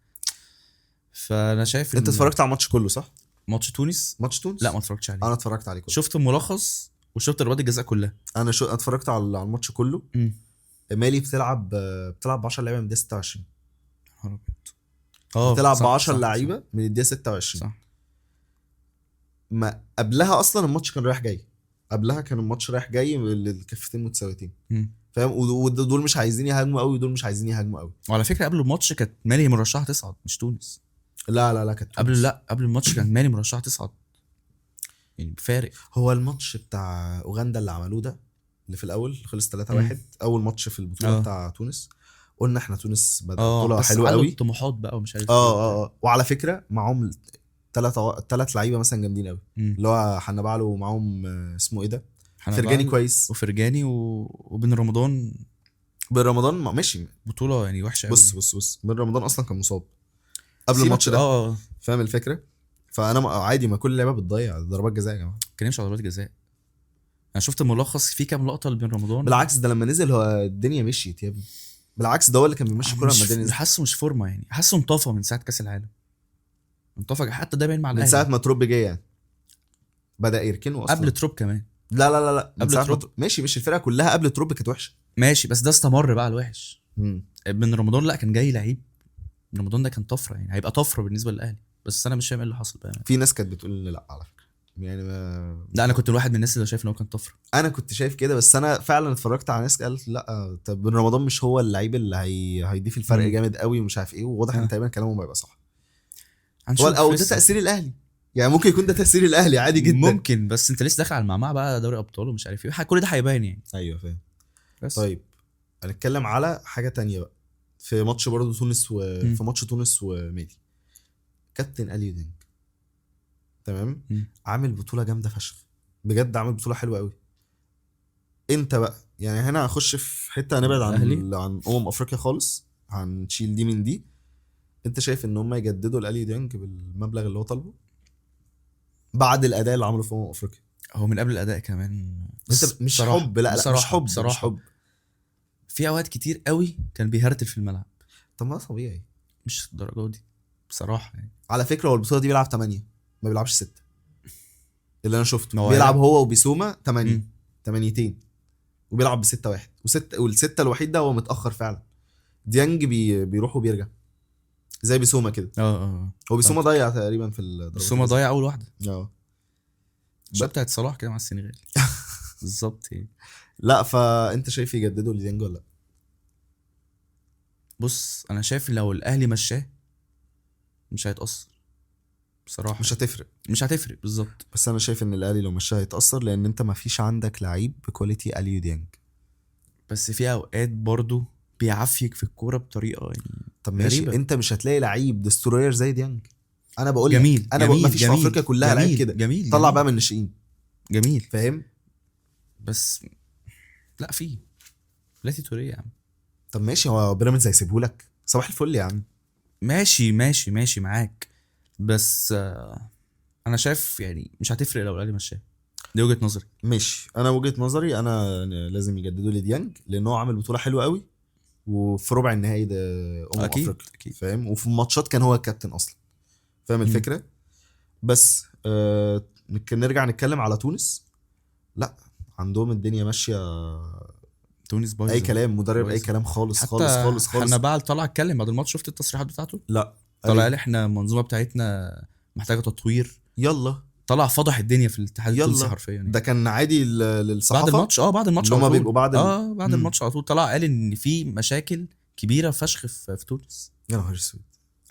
فانا شايف انت اتفرجت على الماتش كله صح؟ ماتش تونس لا ما اتفرجتش عليه. انا اتفرجت عليه كله. شفت الملخص وشفت ضربات الجزاء كلها. انا اتفرجت على الماتش كله. مالي بتلعب ب 10 لعيبه من الدقيقه 26. نهار ابيض. بتلعب صح، ب 10 صح، لعيبه من الدقيقه 26. صح. ما قبلها اصلا الماتش كان رايح جاي، قبلها كان الماتش رايح جاي، الكفتين متساويتين. فاهم، ودول مش عايزين يهاجموا قوي ودول مش عايزين يهاجموا قوي. وعلى فكره قبل الماتش كانت مالي مرشحه تصعد مش تونس. لا كانت تونس. قبل الماتش كان مالي مرشحه تصعد يعني بفارق. هو الماتش بتاع اوغندا اللي عملوه ده اللي في الاول خلص 3-1، اول ماتش في البطوله بتاع تونس. قلنا احنا تونس بدأت بطوله حلوه قوي، الطموحات بقى ومش عارف وعلى فكره معاهم ثلاث لعيبه مثلا جامدين قوي، اللي هو حنبعلو، ومعاهم اسمه ايه ده، فرجاني كويس، وفرجاني وبن رمضان. بن رمضان ماشي بطوله يعني وحشه قوي. بص بن رمضان اصلا كان مصاب قبل الماتش ده. فاهم الفكره. فانا عادي، ما كل اللعيبه بتضيع ضربات جزاء يا جماعه. كان على ضربات جزاء. انا شفت الملخص فيه كام لقطه لبن رمضان. بالعكس ده لما نزل هو الدنيا مشيت يا ابني. بالعكس ده هو اللي كان بيمشي الكوره لما الدنيا نزلت. حاسه مش فورمه يعني، حاسه انطفى من ساعه كاس العالم. انطفى حتى ده باين مع الاهلي من ساعه ما تروب جه يعني بدا يركنه اصلا. قبل تروب كمان. لا قبل تروب. ماشي الفرقه كلها قبل تروب كانت وحشه. ماشي بس ده استمر بقى الوحش. بن رمضان لا كان جاي لعيب. بن رمضان ده كان طفره يعني، هيبقى طفره بالنسبه للاهلي. بس انا مش فاهم ايه اللي حصل بقى. في ناس كانت بتقول لا على فكره يعني لا انا كنت واحد من الناس اللي شايف ان هو كان طفره. انا كنت شايف كده، بس انا فعلا اتفرجت على ناس قالت لا، طب بن رمضان مش هو اللعيب اللي هيضيف الفرق جامد قوي ومش عارف ايه، وواضح ان تقريبا كلامه ما يبقى صح. هو او ده تاثير الاهلي يعني، ممكن يكون ده تاثير الاهلي عادي جدا. ممكن، بس انت لسه داخل على المعمعة بقى دوري ابطال ومش عارف ايه، كل ده هيبان يعني. ايوه فاهم. بس طيب هنتكلم على حاجه تانية بقى. في ماتش برضه تونس في ماتش تونس ومالي، كابتن اليو ديانج تمام عامل بطوله جامده فشخ بجد، عامل بطوله حلوه قوي. انت بقى يعني هنا هنخش في حته هنبعد عن افريقيا خالص، هنشيل دي من دي. انت شايف ان هم يجددوا الاليو ديانج بالمبلغ اللي هو طالبه بعد الاداء اللي عمله في افريقيا؟ هو من قبل الاداء كمان. انت مش حب، لا مش حب بصراحة. مش حب. في اوقات كتير قوي كان بيهرتل في الملعب. طب ما طبيعي، مش الدرجه دي بصراحه يعني. على فكره هو البطوله دي بيلعب 8 ما بيلعبش 6 اللي انا شفته. بيلعب هو وبيسوما 8 وبيلعب ب6 واحد والستة الوحيد ده هو متاخر فعلا. ديانج بيروح وبيرجع زي بيسوما كده. هو بيسوما ضيع تقريبا في الضربات. بيسوما ضيع اول واحده. الشباب بتاعت صلاح كده مع السنغال. بالظبط يعني. لا فانت شايف يجددوا لديانج ولا لا؟ بص انا شايف لو الاهلي مشاه مش هيتاثر بصراحه. مش هتفرق بالظبط. بس انا شايف ان الاهلي لو مشاه هيتاثر، لان انت ما فيش عندك لعيب بكواليتي اليو ديانج. بس في اوقات برضو بيعفيك في الكوره بطريقه يعني. طب ماشي، انت مش هتلاقي لعيب دستروير زي ديانج. انا بقول جميل انا جميل ما فيش في افريقيا كلها لعيب كده جميل طلع جميل بقى من الناشئين، جميل فاهم؟ بس لا في بلاتي توريه يا عم. طب ماشي، هو بيراميدز هيسيبهولك؟ صباح الفل يا عم. ماشي معاك، بس انا شايف يعني مش هتفرق لو الاهلي مشاه، دي وجهة نظري. ماشي، انا وجهة نظري انا لازم يجددوا لي ديانج، لان هو عامل بطولة حلوة قوي، وفي ربع النهائي ده اكيد افريقيا، اكيد. فاهم؟ وفي الماتشات كان هو الكابتن اصلا، فاهم الفكرة؟ بس نرجع نتكلم على تونس. لا، عندهم الدنيا ماشية تونس بايظه، اي كلام، مدرب اي بايظه. كلام خالص حتى خالص خالص خالص. حنبال طلع اتكلم بعد الماتش، شفت التصريحات بتاعته؟ لا، طلع قال قال احنا المنظومه بتاعتنا محتاجه تطوير. يلا طلع فضح الدنيا في الاتحاد التونسي يلا، حرفيا يعني. ده كان عادي بعد للصحافة، الماتش بعد الماتش ان على هما طول بيبقوا بعد بعد الماتش على طول طلع قال ان في مشاكل كبيره فشخ في تونس يا نهار اسود،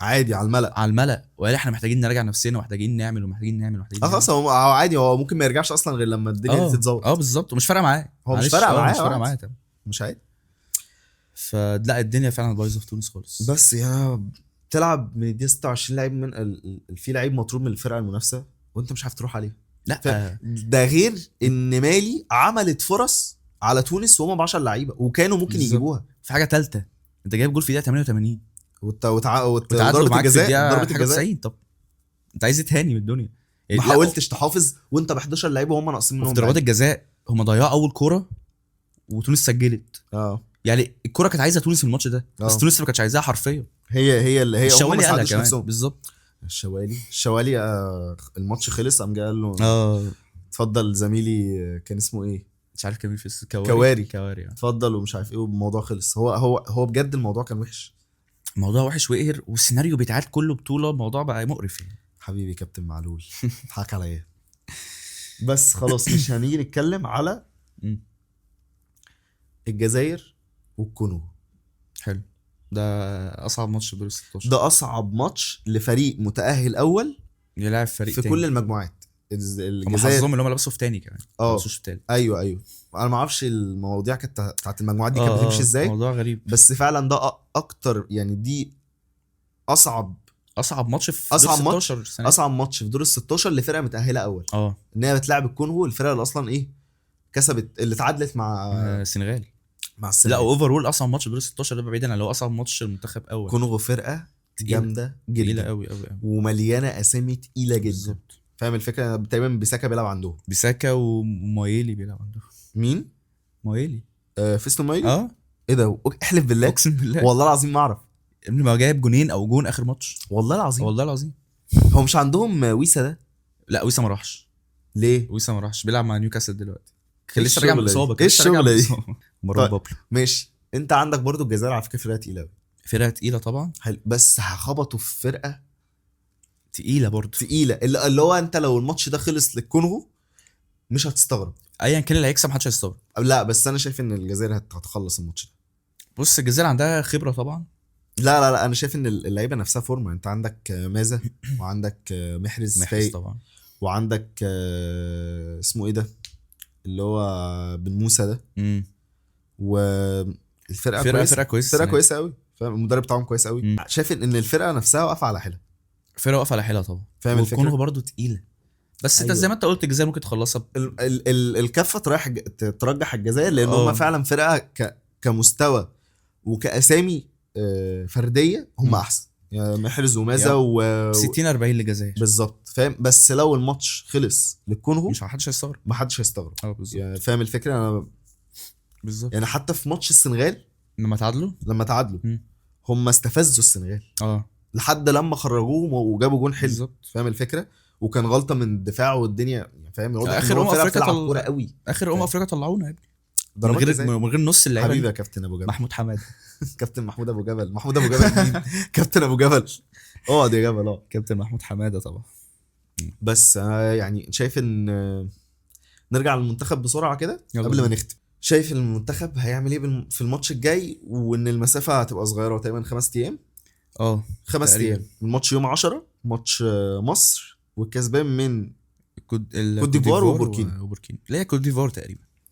عادي على الملأ. على الملأ، وقال احنا محتاجين نراجع نفسنا ومحتاجين نعمل ومحتاجين نعمل ومحتاجين نعمل. خلاص، هو عادي، هو ممكن ما يرجعش اصلا غير لما الدنيا دي تتظبط. بالظبط، ومش فارقه معاه، هو مش معلش، فارقه معاه، مش فارقه معاه طبعا. مش عادي. فلا الدنيا فعلا بايظه في تونس خالص. بس يا تلعب من دي 26 لعيب من في لعيب مطرود من الفرقه المنافسه وانت مش عارف تروح عليه. لا ده غير ان مالي عملت فرص على تونس وهم ب 10 لعيبه وكانوا ممكن بالظبط. يجيبوها. في حاجه ثالثه، انت جايب جول في دقيقه 88 وتعادلوا ضربه معاك في الجزاء، الدقيقه ضربه حاجه الجزاء 90. طب انت عايز ايه تاني من الدنيا؟ ما لا، حاولتش تحافظ وانت ب 11 لعيبه وهم ناقصين وفي منهم ضربات لعيبة. الجزاء هم ضيعوا اول كوره وتونس سجلت. يعني الكوره كانت عايزه تونس في الماتش ده، بس تونس ما كانتش عايزاها حرفيا. هي اللي هي هم ما الشوالي قالها ساعدوش كمان نفسهم. بالظبط. الشوالي الماتش خلص، قام جه قال له اتفضل زميلي، كان اسمه ايه مش عارف كان مين في كواري اتفضل ومش عارف ايه، والموضوع خلص. هو بجد الموضوع كان وحش، الموضوع وحش وقهر، والسيناريو بيتعاد كله بطوله، الموضوع بقى مقرف يعني. حبيبي كابتن معلول ضحك عليا. بس خلاص، مش هنيجي نتكلم على الجزائر والكونغو. حلو، ده اصعب ماتش في دور ال 16. ده اصعب ماتش لفريق متاهل اول يلعب فريق في تاني. كل المجموعات. هم الجزائر حظهم اللي هم لبسوا في تاني كمان، ما لبسوش في تالت. ايوه انا ما اعرفش المواضيع كانت بتاعت المجموعات دي كانت بتمشي ازاي، موضوع غريب. بس فعلا ده اكتر يعني، دي اصعب ماتش في دور 16 سنة. اصعب ماتش في دور ال 16 لفرقه متاهله اول. ان هي بتلعب الكونغو، الفرقه اللي اصلا ايه كسبت، اللي اتعادلت مع السنغال. مع السنغال. لا، اوفرول اصعب ماتش في دور ال 16 ده، بعيدا عن لو اصعب ماتش المنتخب اول. كونغو فرقه جامده جدا، تقيله قوي ومليانه اسامي تقيله جدا بالظبط. فاهم الفكره؟ تقريبا بيساكا بيلعب عندهم، بيساكا ومويلي بيلعب عندهم. مين؟ مويلي. فيستون مويلي. ايه ده؟ احلف بالله، اقسم بالله والله العظيم ما اعرف. ابني ما جايب جونين او جون اخر ماتش، والله العظيم. هو مش عندهم ويسا ده؟ لا، ويسا ما راحش. ليه ويسا ما راحش؟ بيلعب مع نيوكاسل دلوقتي، كان لسه راجع من الاصابه. ايه الشغل دي؟ مروان بابلو. ماشي، انت عندك برضو الجزائر على فكره فرقه تقيله قوي. فرقه تقيله طبعا، حلو، بس هخبطوا في فرقه تقيله برضو، تقيله، اللي هو انت لو الماتش ده خلص للكونغو مش هتستغرب. ايا كان اللي هيكسب محدش هيستغرب. لا، بس انا شايف ان الجزائر هتخلص الماتش ده. بص، الجزائر عندها خبره طبعا. لا انا شايف ان اللعيبه نفسها فورمه. انت عندك مازا، وعندك محرز طبعا، وعندك اسمه ايه ده اللي هو بن موسى ده. والفرقه كويسه قوي، فاهم؟ المدرب بتاعهم كويس قوي. شايف ان الفرقه نفسها واقفه على حيلها. فرقه واقفه على حيلها طبعا، فاهم الفكره؟ والكونغو برضو تقيله، بس انت زي ما انت قلت الجزائر ممكن تخلصها الكفه ترجح الجزائر، لان هم فعلا فرقه كمستوى وكاسامي فرديه هم احسن. يعني محرز ومازا 60-40 للجزائر بالظبط، فاهم؟ بس لو الماتش خلص للكونغو مش محدش هيستغرب، بالظبط. يعني فاهم الفكره؟ انا بالظبط. يعني حتى في ماتش السنغال لما تعادلوا هم استفزوا السنغال لحد لما خرجوهم وجابوا جون حلو بالظبط. فاهم الفكره؟ وكان غلطه من الدفاع والدنيا، فاهم؟ اخر افريقيا بتلعب كوره قوي، اخر افريقيا طلعونا يا ابني من غير نص اللعيبه. حبيبي يا كابتن ابو جبل محمود حماده كابتن محمود ابو جبل مين؟ كابتن ابو جبل، اقعد يا جبل. كابتن محمود حماده طبعا. بس يعني شايف ان نرجع للمنتخب بسرعه كده قبل ما نختم. شايف المنتخب هيعمل ايه في الماتش الجاي، وان المسافه هتبقى صغيره تقريبا 5 ايام. 5 ايام. الماتش يوم 10، ماتش مصر، والكسبان من كوت ديفوار وبوركينا. لا، هي كوت ديفوار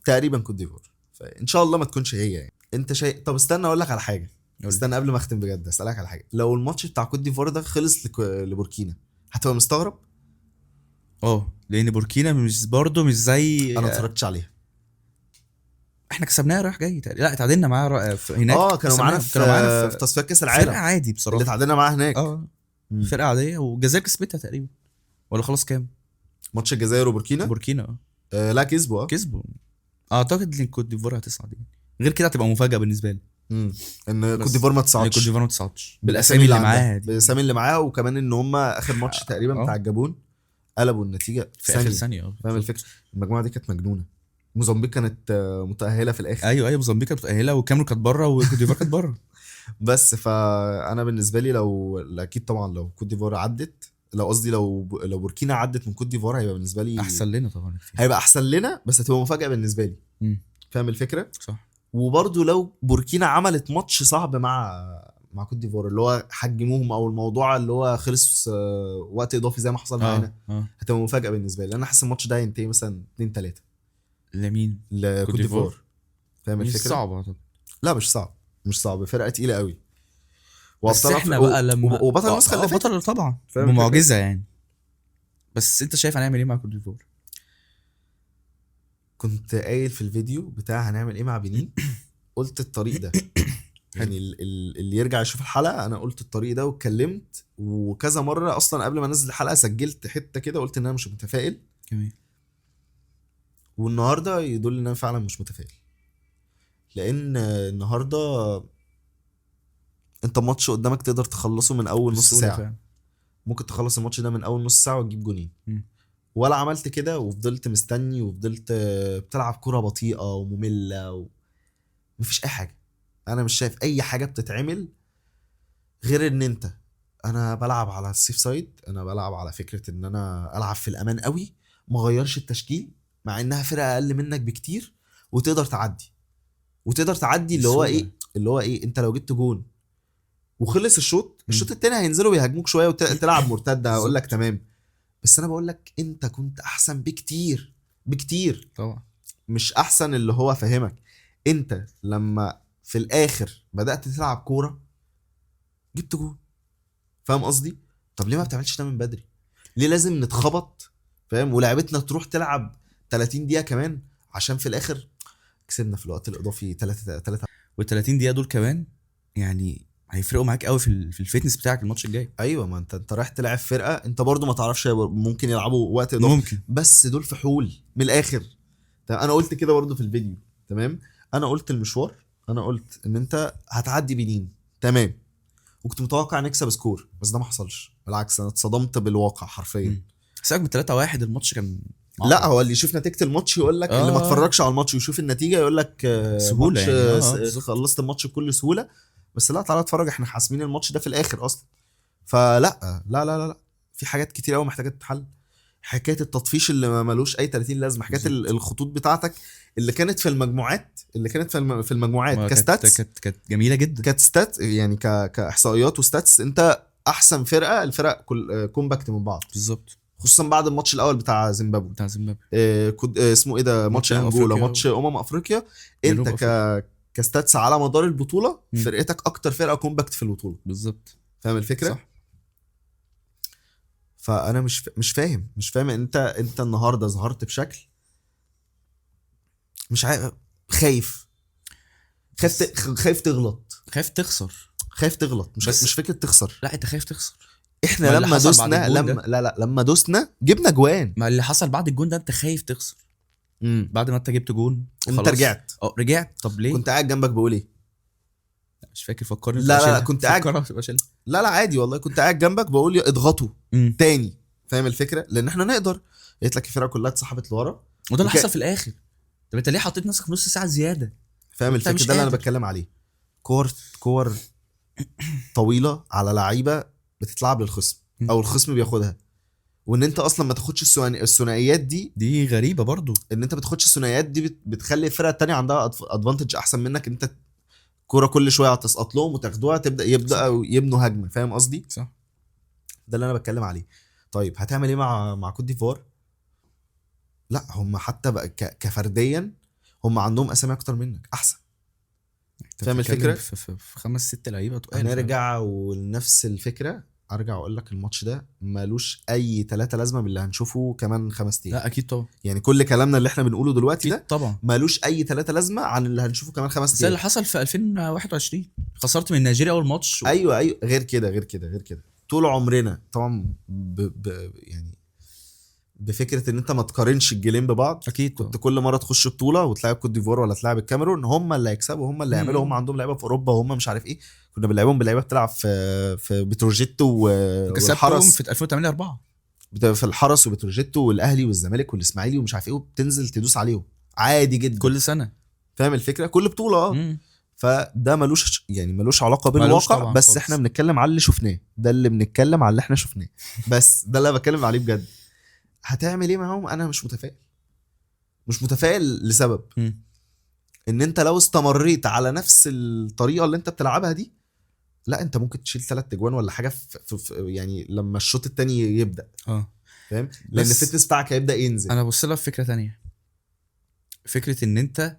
تقريبا كوت ديفوار، فان شاء الله ما تكونش هي يعني. انت شايف؟ طب استنى اقول لك على حاجه. استنى قبل ما اختم بجد اسالك على حاجه. لو الماتش بتاع كوت ديفوار ده خلص لبوركينا، هتبقى مستغرب. لان بوركينا مش برضه مش زي انا اتفرجتش عليها. احنا كسبناها رايح جاي تقريبا. لا اتعادلنا معاها هناك. كانوا معانا في تصفيات كاس العالم. فرقه عادي بصراحه اللي اتعادلنا معاها هناك. فرقه عاديه، والجزائر كسبتها تقريبا ولا خلاص كام؟ ماتش الجزائر وبوركينا. بوركينا لا كسبوا. كسبوا. اعتقد ان كوت ديفوار هتصعد يعني. غير كده هتبقى مفاجاه بالنسبه لي. ان كوت ديفوار ما تصعدش. كوت ديفوار ما تصعدش بالاسامي اللي معاها دي. بالاسامي اللي معاها، وكمان ان هم اخر ماتش تقريبا بتاع الجابون قلبوا النتيجه في اخر ثانيه. فاهم الفكره. المجموعه دي كانت مجنونه. موزمبيق كانت متاهله في الاخر. ايوه موزمبيق كانت متاهله، وكاميرون كانت بره، وكوت ديفوار كانت بره. بس فانا بالنسبه لي لو اكيد طبعا لو كوت ديفوار عدت، لو قصدي لو بوركينا عدت من كوت ديفوار هيبقى بالنسبه لي احسن لنا طبعا كتير. هيبقى احسن لنا، بس هتبقى مفاجاه بالنسبه لي. فاهم الفكره. صح. وبرضو لو بوركينا عملت ماتش صعب مع كوت ديفوار، اللي هو حجموهم او الموضوع اللي هو خلص وقت اضافي زي ما حصل معانا، هتبقى مفاجاه بالنسبه لي. انا حاسس الماتش ده هينتهي مثلا 2-3 لمين؟ لكوت ديفوار. فاهم الفكره. مش صعبه طبعا. لا مش صعب فرقه تقيله قوي. بس احنا بقى لما وبطل النسخه اللي فاتت بطل طبعا بمعجزه يعني. بس انت شايف هنعمل ايه مع كوت ديفوار؟ كنت قايل في الفيديو بتاع هنعمل ايه مع بنين. قلت الطريق ده يعني اللي يرجع يشوف الحلقه، انا قلت الطريق ده واتكلمت وكذا مره اصلا قبل ما انزل الحلقه سجلت حته كده قلت ان انا مش متفائل. جميل. والنهارده يدل ان انا فعلا مش متفائل، لان النهارده انت ماتش قدامك تقدر تخلصه من اول نص ساعه فعلا. ممكن تخلص الماتش ده من اول نص ساعه وتجيب جونين. ولا عملت كده، وفضلت مستني، وفضلت بتلعب كرة بطيئة ومملة مفيش اي حاجة. انا مش شايف اي حاجة بتتعمل غير ان انا بلعب على السيف سايد، انا بلعب على فكرة ان انا العب في الامان قوي، ما غيرش التشكيل مع انها فرقة اقل منك بكتير، وتقدر تعدي اللي هو ايه انت لو جبت جون وخلص الشوط التاني هينزلوا ويهاجموك شوية وتلعب مرتدة هقول لك تمام. بس انا بقول لك انت كنت احسن بكتير طبعا. مش احسن اللي هو فاهمك. انت لما في الاخر بدأت تلعب كورة جبت جول. فاهم قصدي؟ طب ليه ما بتعملش ده من بدري؟ ليه لازم نتخبط فاهم ولاعبتنا تروح تلعب 30 دقيقة كمان عشان في الاخر كسبنا في الوقت الاضافي 3 وال30 دقيقة دول كمان يعني هيفرقوا معاك قوي في الفتنس بتاعك الماتش الجاي. ايوه ما انت رايح تلعب فرقه انت برضو ما تعرفش ممكن يلعبوا وقت اضافي ممكن. بس دول في حول من الاخر. انا قلت كده برضو في الفيديو تمام. انا قلت المشوار، انا قلت ان انت هتعدي بنين تمام، وكنت متوقع نكسب سكور، بس ده ما حصلش. بالعكس انا اتصدمت بالواقع حرفيا. ساعتك ب 3-1 الماتش كان لا هو اللي يشوف نتيجه الماتش يقول لك اللي ما اتفرجش على الماتش ويشوف النتيجه يقول لك سهوله يعني. خلصت الماتش بكل سهوله. بس لا تعالى اتفرج احنا حاسمين الماتش ده في الاخر اصلا. فلا لا لا لا لا في حاجات كتير قوي محتاجه تتحل. حكايه التطفيش اللي ما ملوش اي 30 لازمه، حكايه الخطوط بتاعتك اللي كانت في المجموعات كستاتس كانت جميله جدا. كانت ستات يعني كاحصائيات وستاتس انت احسن فرقه. الفرق كل كومباكت من بعض بالظبط، خصوصا بعد الماتش الاول بتاع زيمبابوي اسمه ايه ده ماتش انجولا ماتش افريقيا. انت كستاتس على مدار البطوله فرقتك اكتر فرقه كومباكت في البطوله بالظبط. فاهم الفكره صح. فانا مش فاهم انت النهارده ظهرت بشكل مش عارف. خايف تغلط، خايف تخسر، مش فكره تخسر. لا انت خايف تخسر. احنا لما دوسنا لما دوسنا جبنا جوان. ما اللي حصل بعد الجون ده انت خايف تخسر. بعد ما انت جبت جون انت رجعت. طب ليه؟ كنت قاعد جنبك بقول ايه؟ مش فاكر فكرني. لا كنت قاعد لا عادي والله كنت قاعد جنبك بقول اضغطوا تاني. فاهم الفكره لان احنا نقدر. قلت لك الفرقه كلها اتسحبت لورا وده اللي حصل في الاخر. طب انت ليه حطيت نفسك نص ساعه زياده؟ فاهم الفكره ده اللي انا بتكلم عليه. كور طويله على لعيبه بتتلعب للخصم او الخصم بياخدها، وان انت اصلا ما تاخدش الثنائيات دي غريبه برضو. ان انت بتاخدش الثنائيات دي بتخلي الفرقه التانية عندها ادفانتج احسن منك. انت كوره كل شويه هتسقط لهم وتاخدوها يبداوا يبنوا هجمه. فاهم قصدي صح. ده اللي انا بتكلم عليه. طيب هتعمل ايه مع كوت ديفوار؟ لا هم حتى بقى كفرديا هم عندهم اسامي اكتر منك احسن. فاهم الفكره في 5-6 لعيبه تقال. هنرجع ونفس الفكره ارجع اقول لك الماتش ده مالوش اي 3 لازمه باللي هنشوفه كمان 5 ايام. لا اكيد طبعا، يعني كل كلامنا اللي احنا بنقوله دلوقتي اكيد ده طبعا. مالوش اي 3 لازمه عن اللي هنشوفه كمان 5 زي ايام. اللي حصل في 2021 خسرت من نيجيريا اول ماتش ايوه غير كده طول عمرنا طبعا يعني بفكره ان انت ما تقارنش الجيلين ببعض. اكيد كنت طبعا. كل مره تخش بطوله وتلاعب كوت ديفوار ولا تلاعب الكاميرون، هم اللي هيكسبوا، هم اللي يعملوا، هم عندهم لعيبه في اوروبا وهم مش عارف ايه. كنا بنلعبهم بلعيبه بتلعب في بتروجيت كسبتهم والحرس، في 2008 4. في الحرس وبتروجيت والاهلي والزمالك والاسماعيلي ومش عارف ايه، وبتنزل تدوس عليهم عادي جدا كل سنه. فاهم الفكره؟ كل بطوله فده ملوش يعني ملوش علاقه ملوش بالواقع، طبعاً بس خالص. احنا بنتكلم على اللي شفناه، ده اللي بنتكلم على اللي احنا شفناه بس ده اللي أنا بتكلم عليه بجد. هتعمل ايه معاهم؟ انا مش متفائل لسبب ان انت لو استمريت على نفس الطريقه اللي انت بتلعبها دي، لا انت ممكن تشيل 3 اجوان ولا حاجه يعني لما الشوط التاني يبدا. فاهم؟ لان بس الفتنس بتاعك هيبدا ينزل. انا ببص لها بفكره تانية، فكره ان انت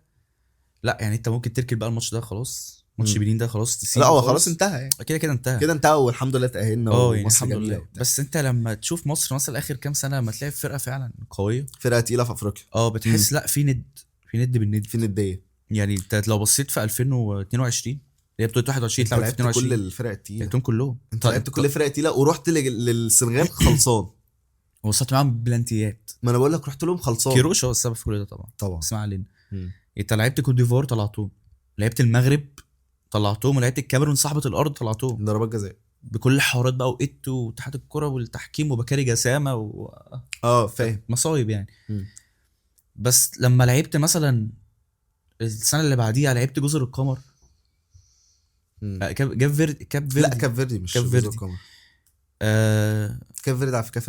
لا يعني انت ممكن تركن بقى الماتش ده خلاص، ماتش بنين ده خلاص تسيبه. لا هو خلاص انتهى يعني. كده انتهى. كده انتهى والحمد لله تاهلنا يعني ومصر الحمد جميله لله. وبتاع. بس انت لما تشوف مصر مثلا اخر كام سنه لما تلاقي فرقه فعلا قويه، فرقه تقيله في افريقيا، بتحس لا في ند، في ند بالند، في نديه. يعني انت لو بصيت في 2022 اللي هي بطوله 21 انت اتلعبت في لعبت كل 22 الفرق التقيله، لعبتهم كلهم. انت لعبت كل الفرق التقيله ورحت للسنغال خلصان. وصلت معاهم بلانتيات. ما انا بقول لك رحت لهم خلصان. كيروش هو السبب في كل ده طبعا. بس ما علينا. انت لعبت كوت ديفوار طلعتهم، لعبت المغرب طلعتهم، ولعبت الكاميرون صاحبه الارض طلعتهم ضربات جزاء بكل الحوارات بقى، وإيتو واتحاد الكره والتحكيم وبكاري جسامه فاهم مصايب يعني. بس لما لعبت مثلا السنه اللي بعديها لعبت جزر القمر، كاب فيردي لا كاب فيردي مش كاب فيردي. كاب فيردي على فكره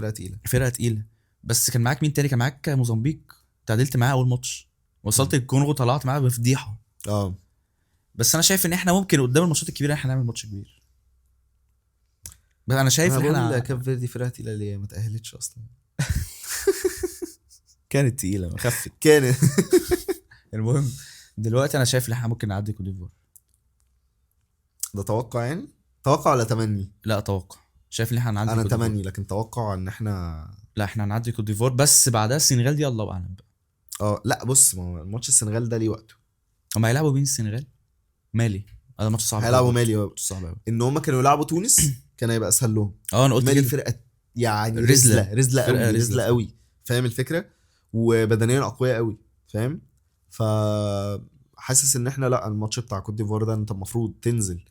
فرقه تقيله. بس كان معاك مين تاني؟ كان معاك موزمبيق، تعادلت معاه اول ماتش، وصلت الكونغو طلعت معاه بفضيحه. بس انا شايف ان احنا ممكن قدام الماتشات الكبيره احنا نعمل ماتش كبير. بس انا شايف ان احنا كاب فيردي فرقه تقيله اللي ما تاهلتش اصلا. كانت تقيله خفت كانت. المهم دلوقتي انا شايف ان احنا ممكن نعدي كوت ديفوار. ده توقع يعني؟ توقع ولا تمني؟ لا توقع. شايف ان احنا هنعدي انا تمني، لكن توقع ان احنا لا احنا هنعدي كوت ديفوار، بس بعدها السنغال دي الله اعلم بقى. لا بص، ما هو ماتش السنغال ده ليه وقته. هم هيلعبوا مين السنغال؟ مالي. هذا ماتش صعب. هيلعبوا مالي صعب قوي. ان هم كانوا يلعبوا تونس كان هيبقى اسهل لهم. انا قلت مالي كده. فرقه يعني رزله قوي، رزله قوي. فاهم الفكره؟ وبدنيا اقوياء قوي. فاهم؟ فحاسس ان احنا لا، الماتش بتاع كوت ديفوار ده انت المفروض تنزل.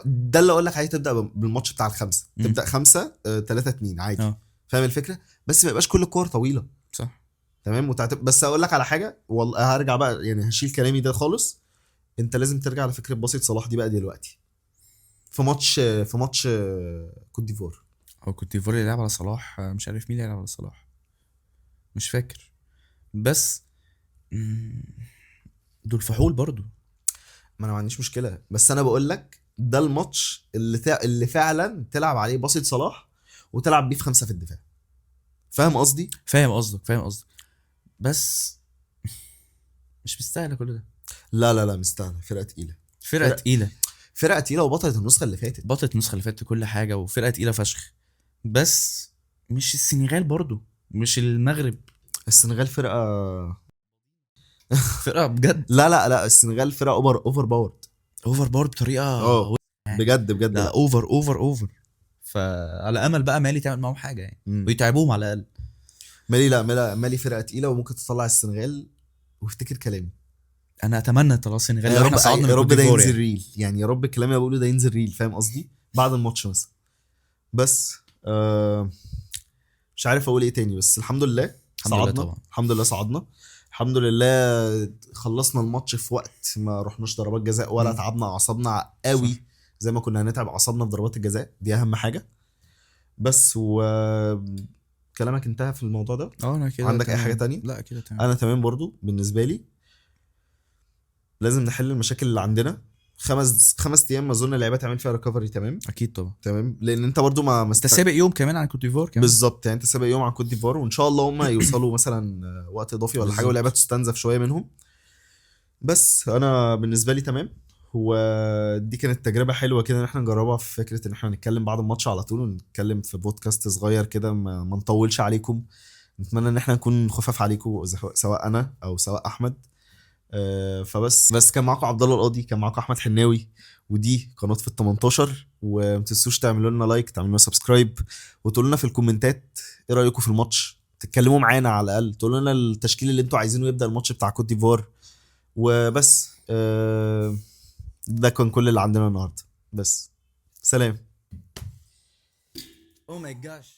ده اللي اقول لك عليه، تبدا بالماتش بتاع الخمسه، تبدا 5-3-2 عادي. فاهم الفكره؟ بس ما يبقاش كل الكور طويله. صح. تمام. بس اقول لك على حاجه، والله هرجع بقى يعني هشيل كلامي ده خالص. انت لازم ترجع لفكره باسط صلاح دي بقى دلوقتي في ماتش كوت ديفوار. هو كوت ديفوار اللي لعب على صلاح، مش عارف مين اللي لعب على صلاح، مش فاكر. بس دول فحول برضو. ما انا ما عنديش مشكله، بس انا بقول لك ده الماتش اللي فعلا تلعب عليه باسط صلاح وتلعب بيه في 5 في الدفاع. فاهم قصدي؟ فاهم قصدك. بس مش مستاهله كل ده. لا مستاهله. فرقه تقيله، فرقه تقيله وبطلت النسخه اللي فاتت. بطلت النسخه اللي فاتت كل حاجه، وفرقه تقيله فشخ. بس مش السنغال برضو، مش المغرب. السنغال فرقه بجد. لا السنغال فرقه اوفر باورد بطريقه بجد لا اوفر. فعلى امل بقى مالي تعمل معاهم حاجه يعني ويتعبوهم على الاقل. مالي فرقه تقيله وممكن تطلع السنغال. وافتكر كلامي، انا اتمنى طلع السنغال يا رب، يا رب ده ينزل ريل يعني. يا رب الكلام اللي بقوله ده ينزل ريل. فاهم قصدي؟ بعد الماتش مثلا. بس مش عارف اقول ايه تاني. بس الحمد لله صعدنا. الحمد لله صعدنا. الحمد لله خلصنا الماتش في وقت ما رحناش ضربات جزاء ولا تعبنا اعصابنا قوي زي ما كنا هنتعب اعصابنا في ضربات الجزاء. دي اهم حاجه. بس كلامك انتهى في الموضوع ده. انا كده عندك اي حاجه تانية؟ لا كده تمام. انا تمام برضو. بالنسبه لي لازم نحل المشاكل اللي عندنا. 5 ايام ما اظن اللعيبه تعمل فيها ريكفري. تمام اكيد طبعا. تمام. لان انت برضو ما انت سابق يوم كمان عن كوت ديفوار كمان. بالظبط. يعني انت سابق يوم عن كوت ديفوار، وان شاء الله هم يوصلوا مثلا وقت اضافي ولا حاجه واللعيبه تستنزف شويه منهم. بس انا بالنسبه لي تمام. ودي كانت تجربة حلوة كده ان احنا نجربها، في فكرة ان احنا نتكلم بعد الماتش على طول، ونتكلم في بودكاست صغير كده، ما نطولش عليكم. نتمنى ان احنا نكون خفاف عليكم، سواء انا او سواء احمد. فبس كان معاكم عبد الله القاضي، كان معاكم احمد حناوي، ودي قناه في ال 18. وما تنسوش تعملوا لنا لايك، تعملوا لنا سبسكرايب، وتقولوا لنا في الكومنتات ايه رايكم في الماتش. تتكلموا معانا على الاقل، تقولوا لنا التشكيل اللي انتوا عايزينه يبدا الماتش بتاع كوت ديفوار. وبس ده كان كل اللي عندنا النهارده. بس سلام. او ماي جاش.